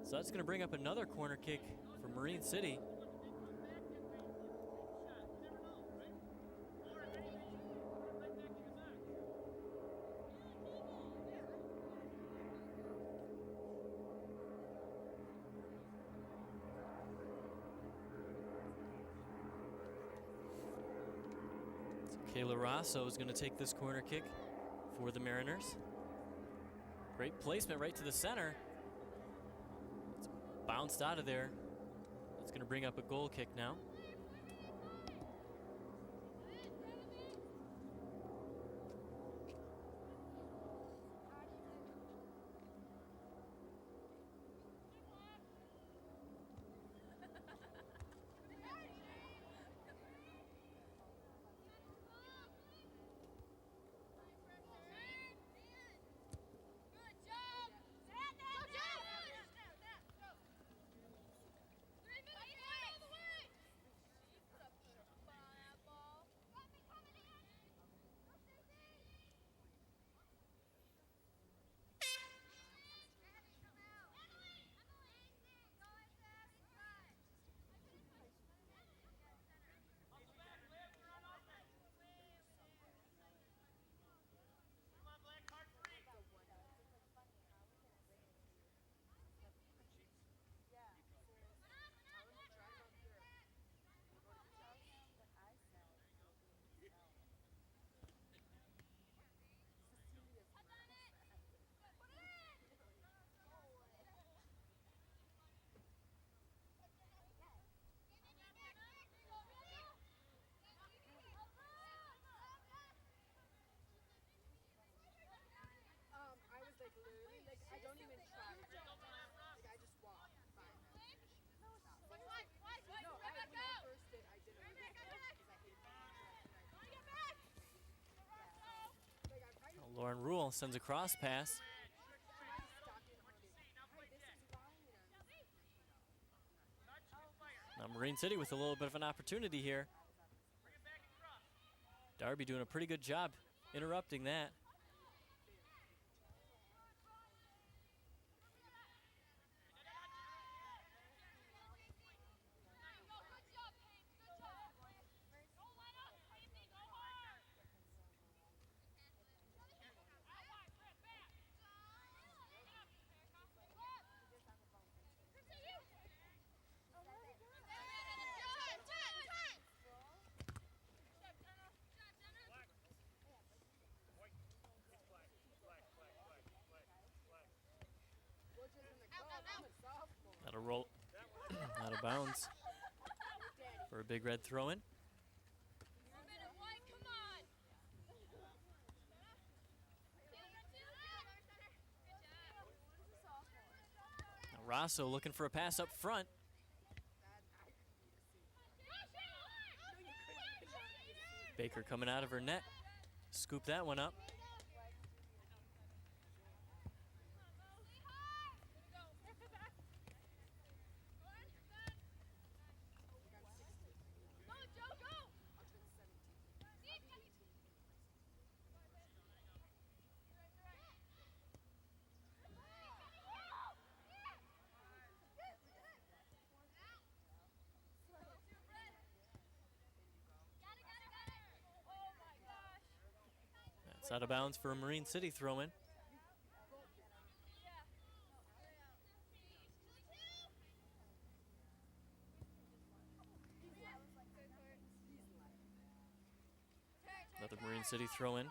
So that's going to bring up another corner kick for Marine City. Kayla Rosso is going to take this corner kick for the Mariners. Great placement right to the center. It's bounced out of there. It's going to bring up a goal kick now. Lauren Rule sends a cross pass. Now Marine City with a little bit of an opportunity here. Darby doing a pretty good job interrupting that. That'll roll out of bounds for a Big Red throw in. Now Rosso looking for a pass up front. Baker coming out of her net. Scoop that one up. That's out of bounds for a Marine City throw in. Another Marine City throw in,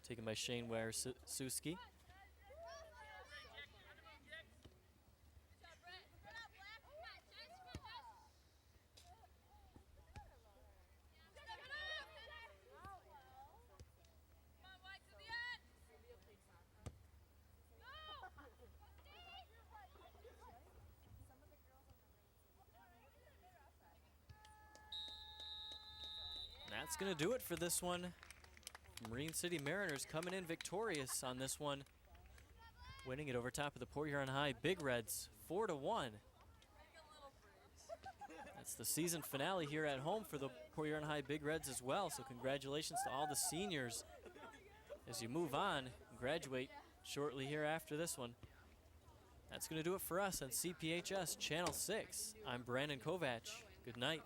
taken by Shane Ware-Suski. That's going to do it for this one. Marine City Mariners coming in victorious on this one, winning it over top of the Port Huron High Big Reds 4-1. That's the season finale here at home for the Port Huron High Big Reds as well, so congratulations to all the seniors as you move on and graduate shortly here after this one. That's going to do it for us on CPHS Channel 6. I'm Brandon Kovach. Good night.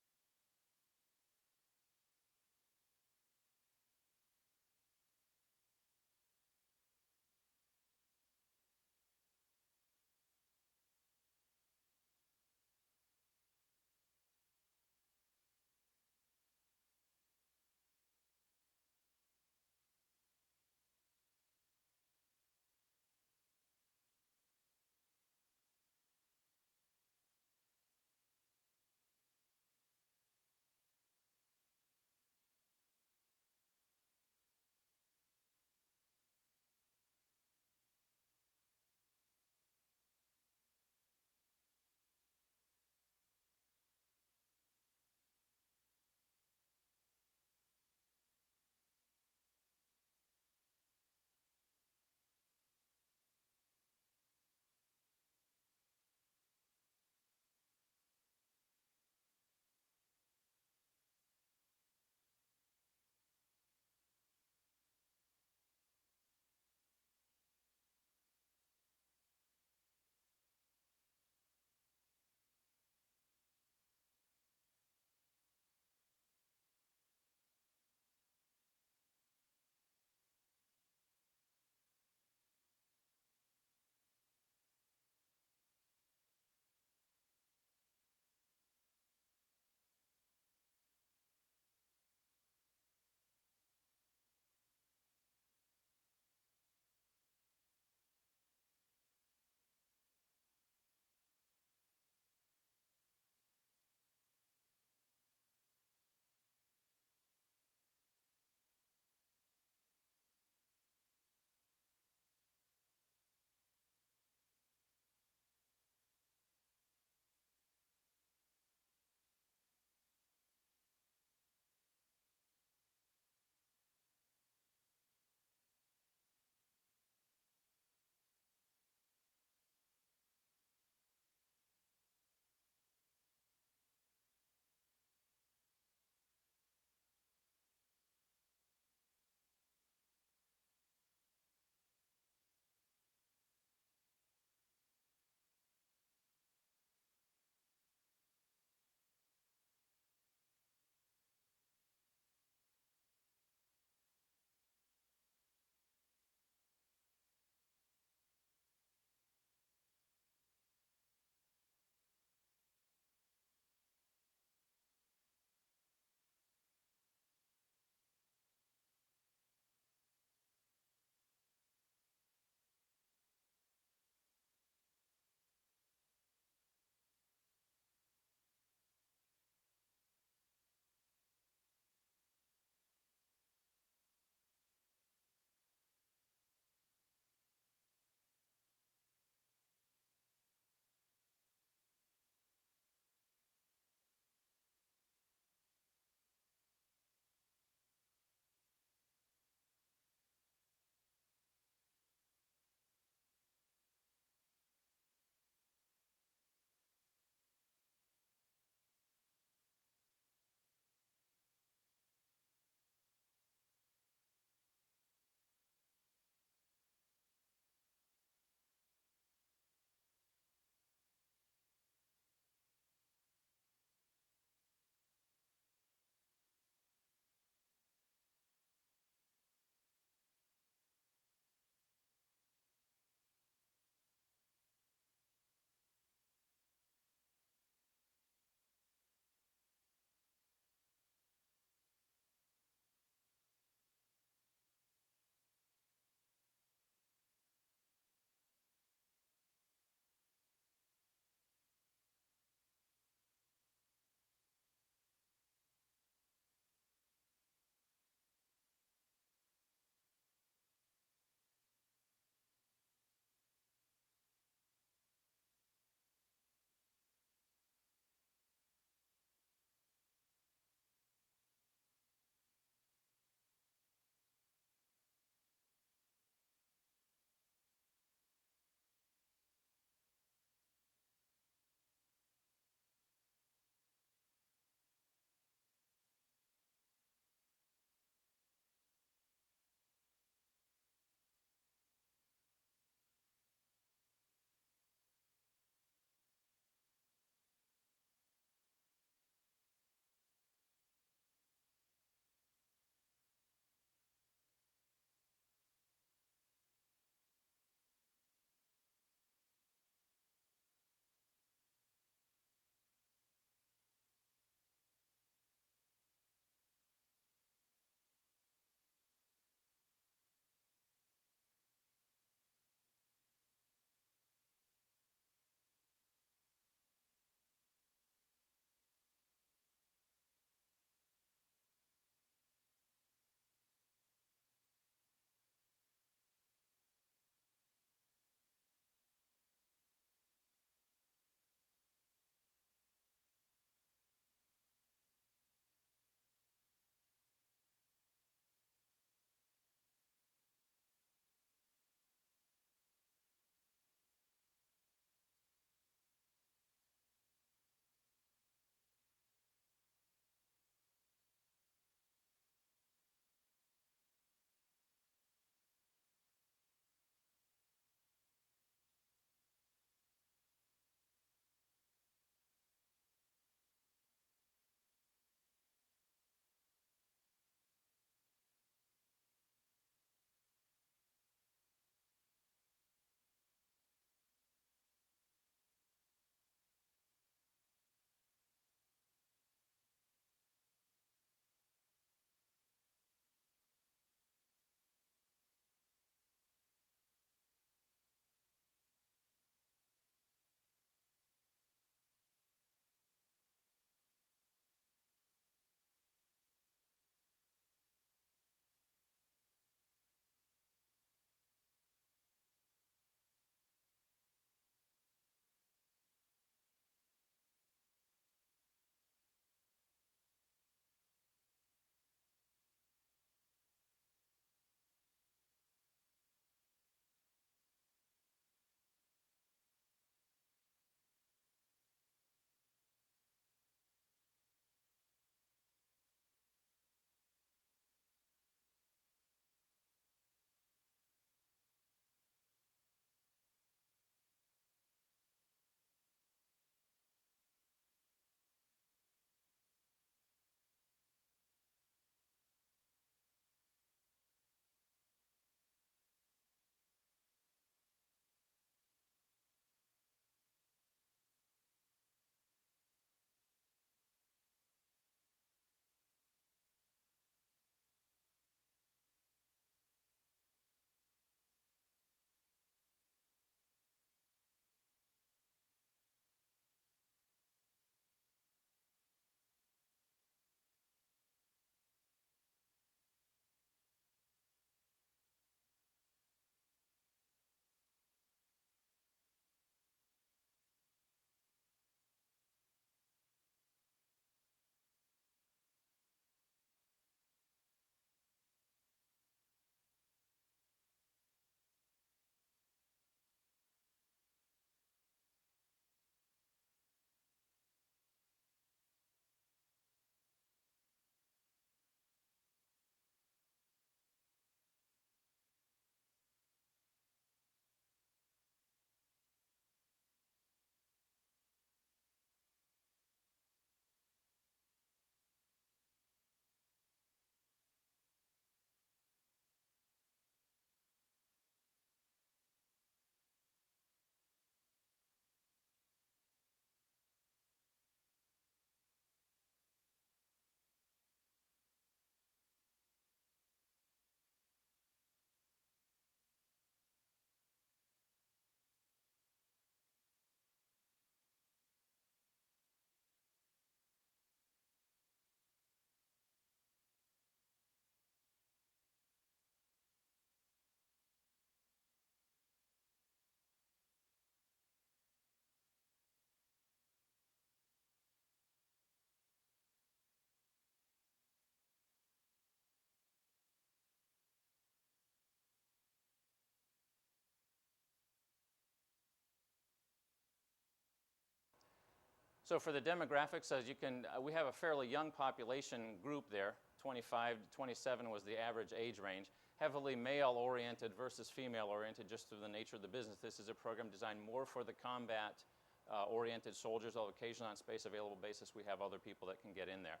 So for the demographics, as you can, we have a fairly young population group there. 25 to 27 was the average age range. Heavily male-oriented versus female-oriented, just through the nature of the business. This is a program designed more for the combat-oriented soldiers, although occasionally on space available basis we have other people that can get in there.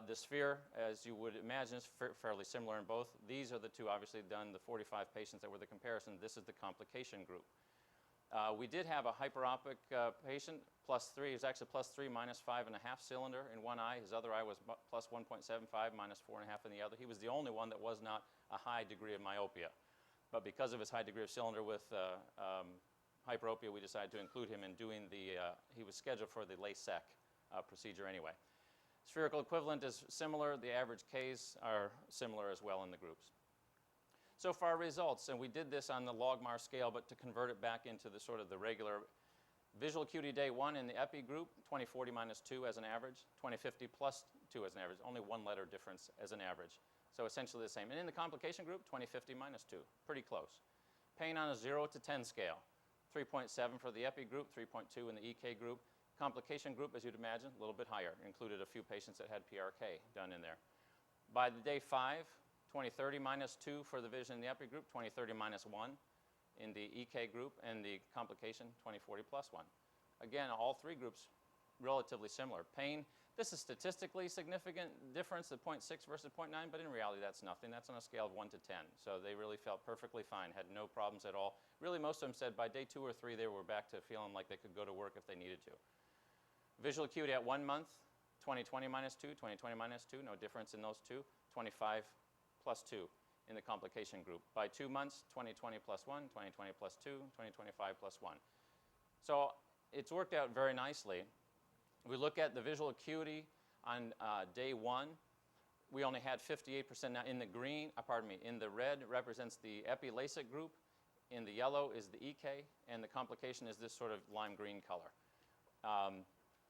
The sphere, as you would imagine, is fairly similar in both. These are the two obviously done, the 45 patients that were the comparison. This is the complication group. We did have a hyperopic patient, +3. He was actually +3 minus 5.5 cylinder in one eye. His other eye was plus 1.75 minus 4.5 in the other. He was the only one that was not a high degree of myopia. But because of his high degree of cylinder with hyperopia, we decided to include him in doing he was scheduled for the LASIK procedure anyway. Spherical equivalent is similar. The average Ks are similar as well in the groups. So far results, and we did this on the logMAR scale, but to convert it back into the sort of the regular visual acuity day 1 in the epi group, 2040 minus 2 as an average, 2050 plus 2 as an average, only one letter difference as an average. So essentially the same. And in the complication group, 2050 minus 2, pretty close. Pain on a 0 to 10 scale, 3.7 for the epi group, 3.2 in the EK group. Complication group, as you'd imagine, a little bit higher, included a few patients that had PRK done in there. By the day 5, 2030 minus 2 for the vision in the epi group, 2030 minus 1 in the EK group, and the complication 2040 plus 1. Again, all three groups relatively similar. Pain, this is statistically significant difference of 0.6 versus 0.9, but in reality that's nothing. That's on a scale of 1 to 10. So they really felt perfectly fine, had no problems at all. Really, most of them said by day 2 or 3 they were back to feeling like they could go to work if they needed to. Visual acuity at 1 month, 20/20 minus 2, 20/20 minus 2, no difference in those two. 25 plus 2 in the complication group. By 2 months, 20/20 plus 1, 20/20 plus 2, 20/25 plus 1. So it's worked out very nicely. We look at the visual acuity on day 1. We only had 58%. Now in the green, in the red represents the epi LASIK group. In the yellow is the EK, and the complication is this sort of lime green color.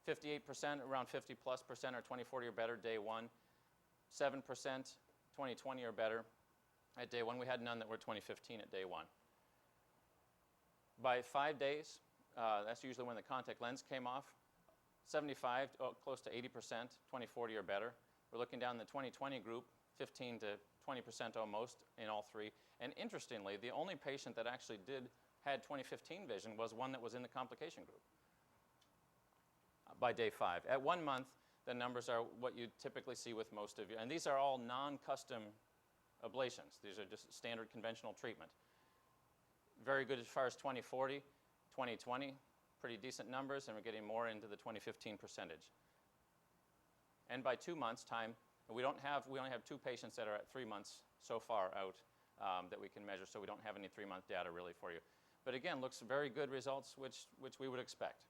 58%, around 50+% are 20/40 or better day 1. 7%, 20/20 or better at day 1. We had none that were 20/15 at day 1. By 5 days, that's usually when the contact lens came off, 75, close to 80%, 20/40 or better. We're looking down the 20/20 group, 15 to 20% almost in all three. And interestingly, the only patient that actually had 20/15 vision was one that was in the complication group by day 5. At 1 month, the numbers are what you typically see with most of you. And these are all non-custom ablations. These are just standard conventional treatment. Very good as far as 20/40, 20/20, pretty decent numbers, and we're getting more into the 20/15 percentage. And by 2 months' time, we only have 2 patients that are at 3 months so far out that we can measure, so we don't have any 3-month data really for you. But again, looks very good results, which we would expect.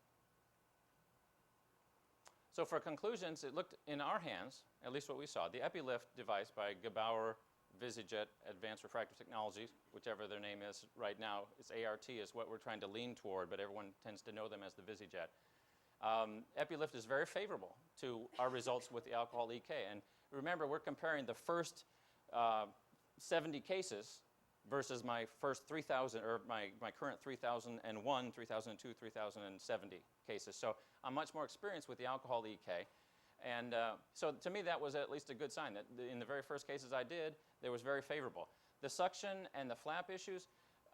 So for conclusions, it looked in our hands, at least what we saw, the EpiLift device by Gebauer VisiJet Advanced Refractive Technologies, whichever their name is right now, it's ART is what we're trying to lean toward, but everyone tends to know them as the VisiJet. EpiLift is very favorable to our results with the alcohol EK. And remember, we're comparing the first 70 cases versus my first 3,000, or my current 3,001, 3,002, 3,070 cases. So I'm much more experienced with the alcohol EK. And so to me, that was at least a good sign that in the very first cases I did, they was very favorable. The suction and the flap issues,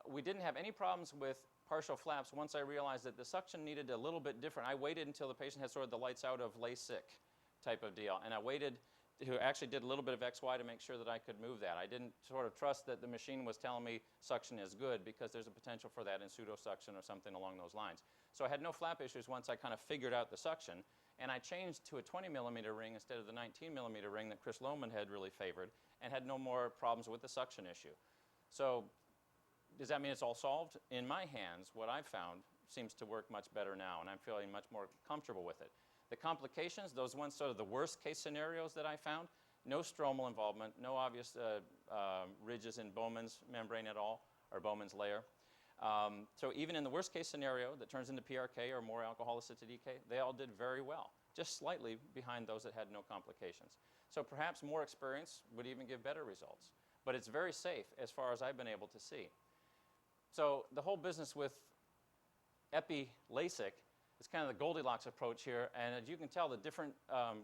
we didn't have any problems with partial flaps once I realized that the suction needed a little bit different. I waited until the patient had sort of the lights out of LASIK type of deal. And I waited who actually did a little bit of XY to make sure that I could move that. I didn't sort of trust that the machine was telling me suction is good, because there's a potential for that in pseudo-suction or something along those lines. So I had no flap issues once I kind of figured out the suction, and I changed to a 20-millimeter ring instead of the 19-millimeter ring that Chris Lohman had really favored, and had no more problems with the suction issue. So does that mean it's all solved? In my hands, what I've found seems to work much better now, and I'm feeling much more comfortable with it. The complications, those ones sort of the worst case scenarios that I found, no stromal involvement, no obvious ridges in Bowman's membrane at all, or Bowman's layer. So even in the worst case scenario that turns into PRK or more alcohol-assisted EK, they all did very well, just slightly behind those that had no complications. So perhaps more experience would even give better results. But it's very safe as far as I've been able to see. So the whole business with epi LASIK It's kind of the Goldilocks approach here, and as you can tell, the different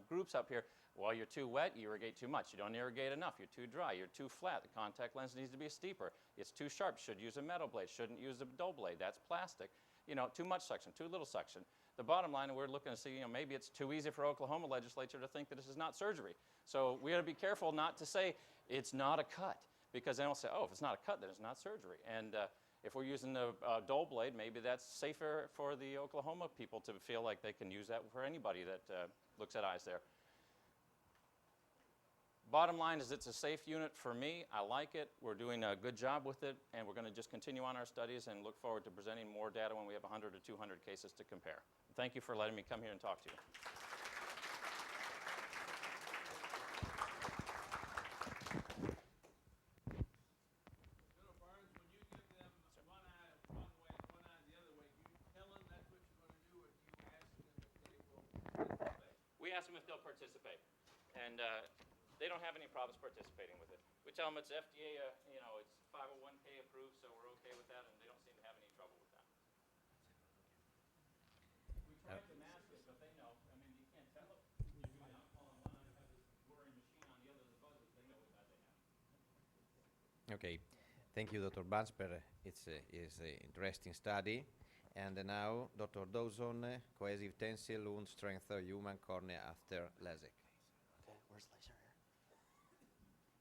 groups up here, well, you're too wet, you irrigate too much. You don't irrigate enough, you're too dry, you're too flat. The contact lens needs to be steeper. It's too sharp, should use a metal blade, shouldn't use a dull blade. That's plastic. You know, too much suction, too little suction. The bottom line, we're looking to see, you know, maybe it's too easy for Oklahoma legislature to think that this is not surgery. So we got to be careful not to say it's not a cut, because then they'll say, oh, if it's not a cut, then it's not surgery. And if we're using a dull blade, maybe that's safer for the Oklahoma people to feel like they can use that for anybody that looks at eyes there. Bottom line is it's a safe unit for me. I like it. We're doing a good job with it, and we're going to just continue on our studies and look forward to presenting more data when we have 100 or 200 cases to compare. Thank you for letting me come here and talk to you. We ask them if they'll participate, and they don't have any problems participating with it. We tell them it's FDA, you know, it's 501k approved, so we're okay with that, and they don't seem to have any trouble with that. We tried to mask it, but they know. I mean, you can't tell it. You do alcohol on one eye, have this whirring machine on the other, the buzzers, they know what they have. Okay, thank you, Dr. Bansper. It's an interesting study. And now, Dr. Dawson, cohesive tensile wound strength human cornea after LASIK. Okay, where's laser here?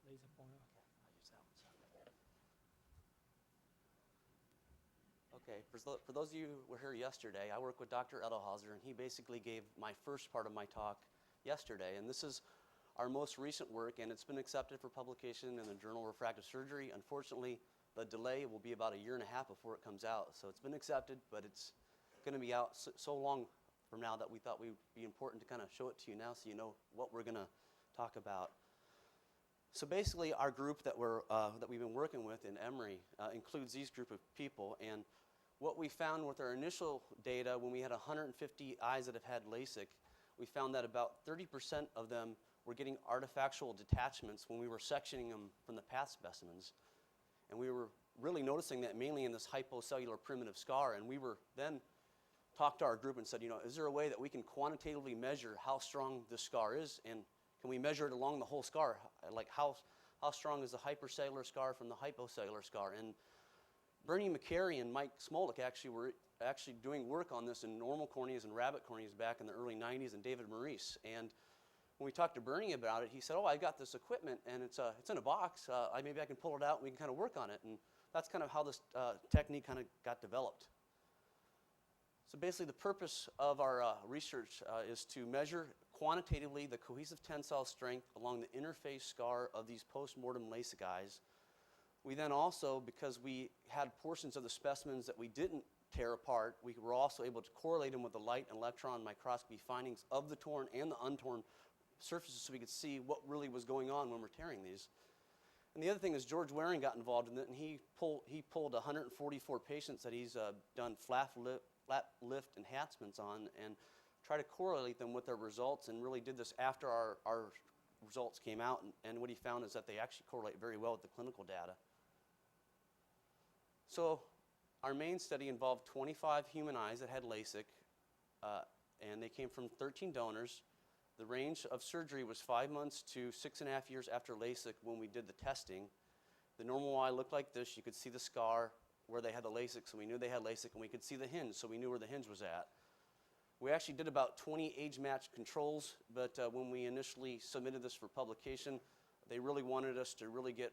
Laser pointer. Okay, I'll use that one. Okay, for those of you who were here yesterday, I work with Dr. Edelhauser, and he basically gave my first part of my talk yesterday. And this is our most recent work, and it's been accepted for publication in the Journal of Refractive Surgery. Unfortunately, the delay will be about 1.5 years before it comes out. So it's been accepted, but it's going to be out so long from now that we thought we'd be important to kind of show it to you now so you know what we're going to talk about. So basically, our group that we've been working with in Emory includes these group of people. And what we found with our initial data, when we had 150 eyes that have had LASIK, we found that about 30% of them were getting artifactual detachments when we were sectioning them from the path specimens. And we were really noticing that mainly in this hypocellular primitive scar. And we were then talked to our group and said, you know, is there a way that we can quantitatively measure how strong this scar is? And can we measure it along the whole scar? Like how strong is the hypercellular scar from the hypocellular scar? And Bernie McCary and Mike Smolik were doing work on this in normal corneas and rabbit corneas back in the early 90s, and David Maurice. And when we talked to Bernie about it, he said, oh, I got this equipment, and it's in a box. Maybe I can pull it out, and we can kind of work on it. And that's kind of how this technique kind of got developed. So basically, the purpose of our research is to measure quantitatively the cohesive tensile strength along the interface scar of these post-mortem LASIK eyes. We then also, because we had portions of the specimens that we didn't tear apart, we were also able to correlate them with the light and electron microscopy findings of the torn and the untorn surfaces so we could see what really was going on when we're tearing these. And the other thing is George Waring got involved in it, and he pulled 144 patients that he's done flap lift enhancements on and try to correlate them with their results, and really did this after our results came out. And what he found is that they actually correlate very well with the clinical data. So our main study involved 25 human eyes that had LASIK, and they came from 13 donors. The range of surgery was 5 months to 6.5 years after LASIK when we did the testing. The normal eye looked like this. You could see the scar where they had the LASIK, so we knew they had LASIK, and we could see the hinge, so we knew where the hinge was at. We actually did about 20 age-matched controls, but when we initially submitted this for publication, they really wanted us to really get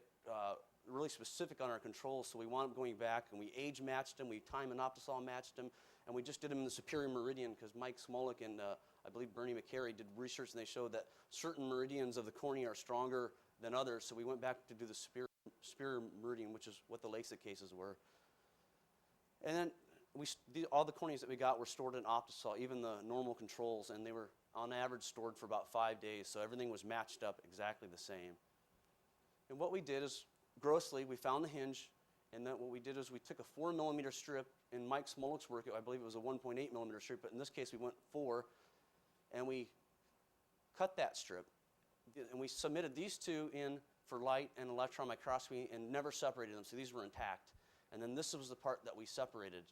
really specific on our controls, so we wound up going back, and we age-matched them, we time and Optisol matched them, and we just did them in the superior meridian because Mike Smolik and I believe Bernie McCary did research, and they showed that certain meridians of the cornea are stronger than others, so we went back to do the superior meridian, which is what the LASIK cases were. And then all the corneas that we got were stored in Optisol, even the normal controls, and they were on average stored for about 5 days, so everything was matched up exactly the same. And what we did is, grossly, we found the hinge, and then what we did is we took a 4 millimeter strip. In Mike Smolik's work, I believe it was a 1.8 millimeter strip, but in this case we went 4, and we cut that strip. And we submitted these two in for light and electron microscopy and never separated them, so these were intact. And then this was the part that we separated.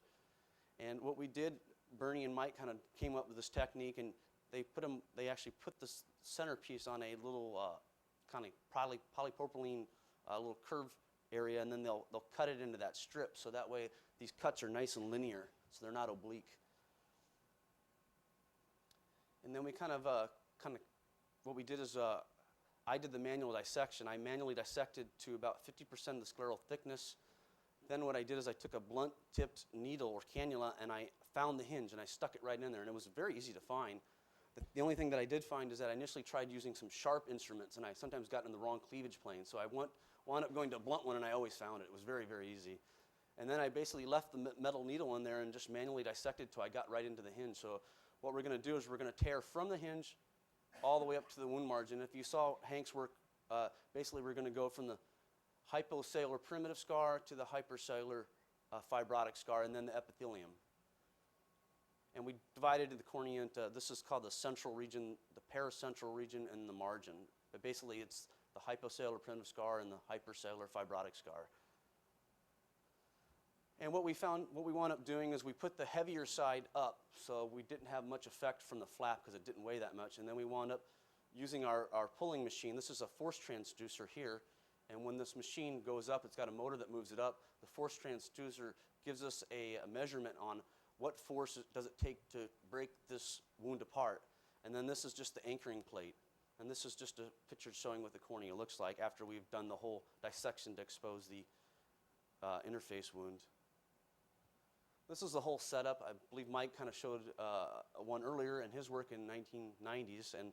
And what we did Bernie and Mike kind of came up with this technique, and they actually put this centerpiece on a little kind of polypropylene little curve area, and then they'll cut it into that strip, so that way these cuts are nice and linear, so they're not oblique. And then we what we did is I did the manual dissection. I manually dissected to about 50% of the scleral thickness. Then what I did is I took a blunt-tipped needle or cannula, and I found the hinge, and I stuck it right in there, and it was very easy to find. The only thing that I did find is that I initially tried using some sharp instruments, and I sometimes got in the wrong cleavage plane. So I wound up going to a blunt one, and I always found it. It was very, very easy. And then I basically left the metal needle in there and just manually dissected till I got right into the hinge. So what we're going to do is we're going to tear from the hinge all the way up to the wound margin. If you saw Hank's work, basically we're going to go from the hypocellular primitive scar to the hypercellular fibrotic scar, and then the epithelium. And we divided the cornea into, this is called the central region, the paracentral region, and the margin. But basically it's the hypocellular primitive scar and the hypercellular fibrotic scar. And what we wound up doing is we put the heavier side up, so we didn't have much effect from the flap because it didn't weigh that much. And then we wound up using our pulling machine. This is a force transducer here. And when this machine goes up, it's got a motor that moves it up. The force transducer gives us a measurement on what force does it take to break this wound apart. And then this is just the anchoring plate. And this is just a picture showing what the cornea looks like after we've done the whole dissection to expose the interface wound. This is the whole setup. I believe Mike kind of showed one earlier in his work in 1990s. And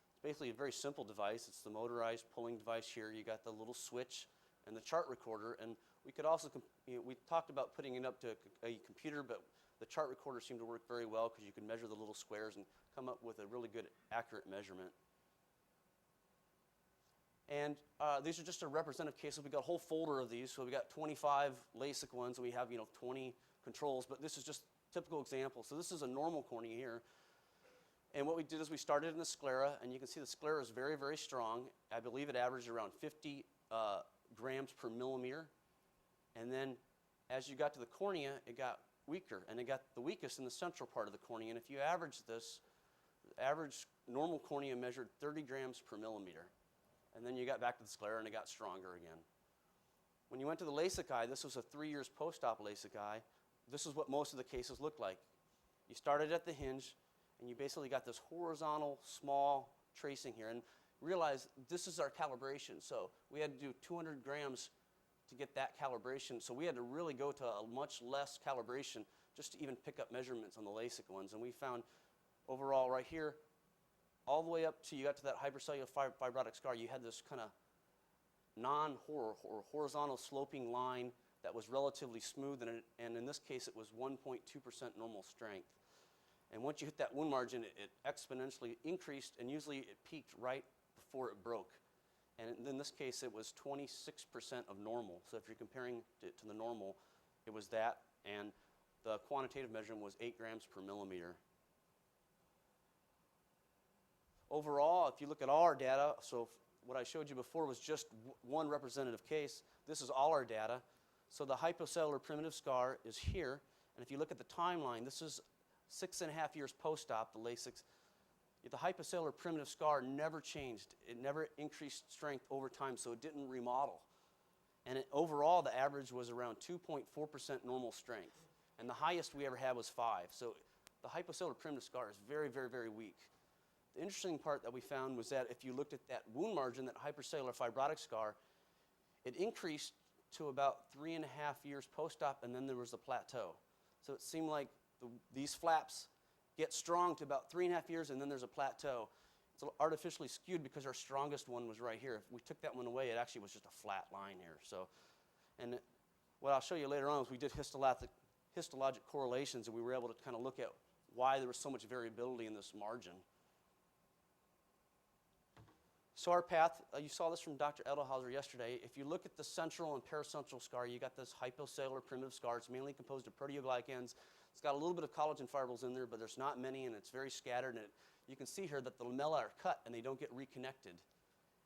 it's basically a very simple device. It's the motorized pulling device here. You got the little switch and the chart recorder. And we could also, we talked about putting it up to a computer, but the chart recorder seemed to work very well because you could measure the little squares and come up with a really good, accurate measurement. And these are just a representative cases. We've got a whole folder of these. So we've got 25 LASIK ones. We have 20 controls, but this is just typical examples. So this is a normal cornea here. And what we did is we started in the sclera, and you can see the sclera is very, very strong. I believe it averaged around 50 grams per millimeter. And then as you got to the cornea, it got weaker, and it got the weakest in the central part of the cornea. And if you average this, the average normal cornea measured 30 grams per millimeter. And then you got back to the sclera, and it got stronger again. When you went to the LASIK eye, this was a 3 years post-op LASIK eye. This is what most of the cases looked like. You started at the hinge, and you basically got this horizontal, small tracing here. And realize this is our calibration. So we had to do 200 grams to get that calibration. So we had to really go to a much less calibration just to even pick up measurements on the LASIK ones. And we found overall right here, all the way up to you got to that hypercellular fibrotic scar, you had this kind of horizontal sloping line that was relatively smooth, and in this case it was 1.2% normal strength. And once you hit that wound margin, it exponentially increased, and usually it peaked right before it broke. And in this case, it was 26% of normal. So if you're comparing it to the normal, it was that, and the quantitative measurement was 8 grams per millimeter. Overall, if you look at all our data, so what I showed you before was just one representative case. This is all our data. So the hypocellular primitive scar is here, and if you look at the timeline, this is 6.5 years post-op, the LASIK. The hypocellular primitive scar never changed. It never increased strength over time, so it didn't remodel. And overall, the average was around 2.4% normal strength. And the highest we ever had was 5. So the hypocellular primitive scar is very, very, very weak. The interesting part that we found was that if you looked at that wound margin, that hypercellular fibrotic scar, it increased to about 3.5 years post-op, and then there was a plateau. So it seemed like these flaps get strong to about 3.5 years, and then there's a plateau. It's artificially skewed because our strongest one was right here. If we took that one away, it actually was just a flat line here. So, and what I'll show you later on is we did histologic correlations, and we were able to kind of look at why there was so much variability in this margin. So our path, you saw this from Dr. Edelhauser yesterday. If you look at the central and paracentral scar, you got this hypocellular primitive scar. It's mainly composed of proteoglycans. It's got a little bit of collagen fibrils in there, but there's not many, and it's very scattered. And you can see here that the lamella are cut, and they don't get reconnected.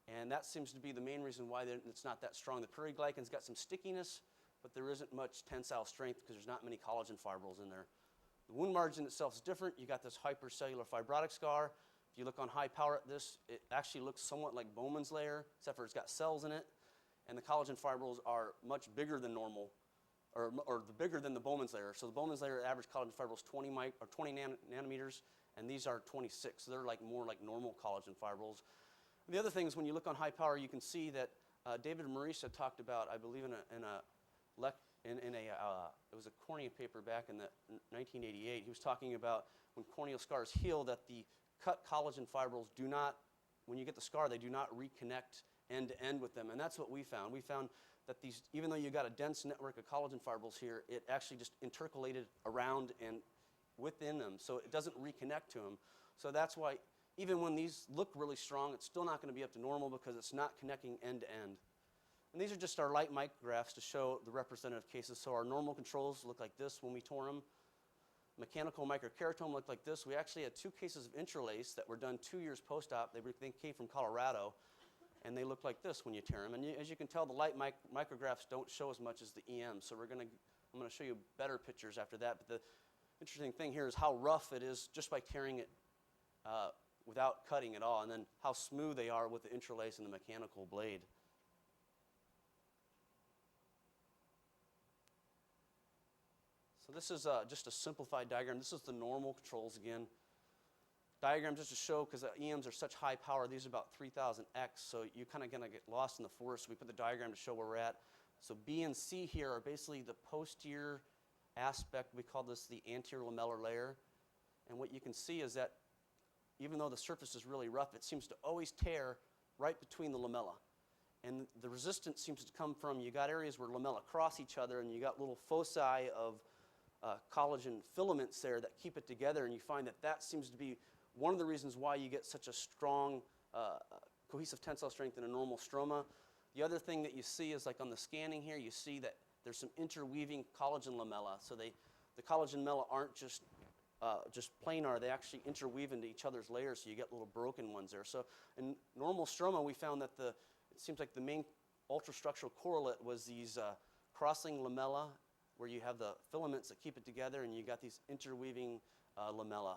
And that seems to be the main reason why it's not that strong. The proteoglycan's got some stickiness, but there isn't much tensile strength because there's not many collagen fibrils in there. The wound margin itself is different. You got this hypercellular fibrotic scar. If you look on high power at this, it actually looks somewhat like Bowman's layer, except for it's got cells in it. And the collagen fibrils are much bigger than normal, or bigger than the Bowman's layer. So the Bowman's layer average collagen fibrils 20 nanometers, and these are 26. So they're like more like normal collagen fibrils. The other thing is when you look on high power, you can see that David Maurice had talked about, I believe it was a cornea paper back in 1988. He was talking about when corneal scars heal, that the cut collagen fibrils do not, when you get the scar, they do not reconnect end to end with them. And that's what we found. We found that these, even though you got a dense network of collagen fibrils here, it actually just intercalated around and within them, so it doesn't reconnect to them. So that's why even when these look really strong, it's still not going to be up to normal because it's not connecting end to end. And these are just our light micrographs to show the representative cases. So our normal controls look like this when we tore them. Mechanical microkeratome looked like this. We actually had 2 cases of interlace that were done 2 years post-op. They came from Colorado, and they look like this when you tear them. And as you can tell, the light micrographs don't show as much as the EM. So I'm going to show you better pictures after that. But the interesting thing here is how rough it is just by tearing it without cutting at all, and then how smooth they are with the interlace and the mechanical blade. So this is just a simplified diagram. This is the normal controls again. Diagram just to show, because the EMs are such high power, these are about 3000x, so you're kind of going to get lost in the forest. So we put the diagram to show where we're at. So B and C here are basically the posterior aspect. We call this the anterior lamellar layer. And what you can see is that even though the surface is really rough, it seems to always tear right between the lamella. And the resistance seems to come from, you got areas where lamella cross each other, and you got little foci of collagen filaments there that keep it together, and you find that that seems to be one of the reasons why you get such a strong cohesive tensile strength in a normal stroma. The other thing that you see is, like on the scanning here, you see that there's some interweaving collagen lamella. So the collagen lamella aren't just planar, they actually interweave into each other's layers, so you get little broken ones there. So in normal stroma, we found that it seems like the main ultrastructural correlate was these crossing lamella, where you have the filaments that keep it together, and you got these interweaving lamella.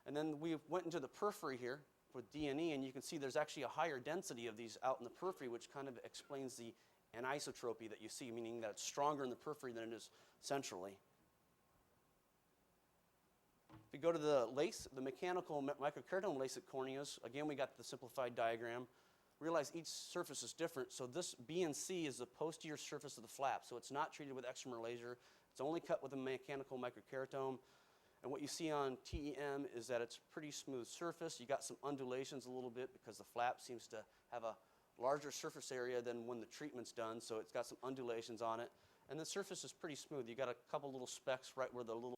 And then we went into the periphery here with D&E, and you can see there's actually a higher density of these out in the periphery, which kind of explains the anisotropy that you see, meaning that it's stronger in the periphery than it is centrally. If we go to the mechanical microkeratome LASIK corneas, again, we got the simplified diagram. Realize each surface is different. So this B and C is the posterior surface of the flap. So it's not treated with extramer laser. It's only cut with a mechanical microkeratome. And what you see on TEM is that it's a pretty smooth surface. You got some undulations a little bit because the flap seems to have a larger surface area than when the treatment's done. So it's got some undulations on it. And the surface is pretty smooth. You got a couple little specks right where the little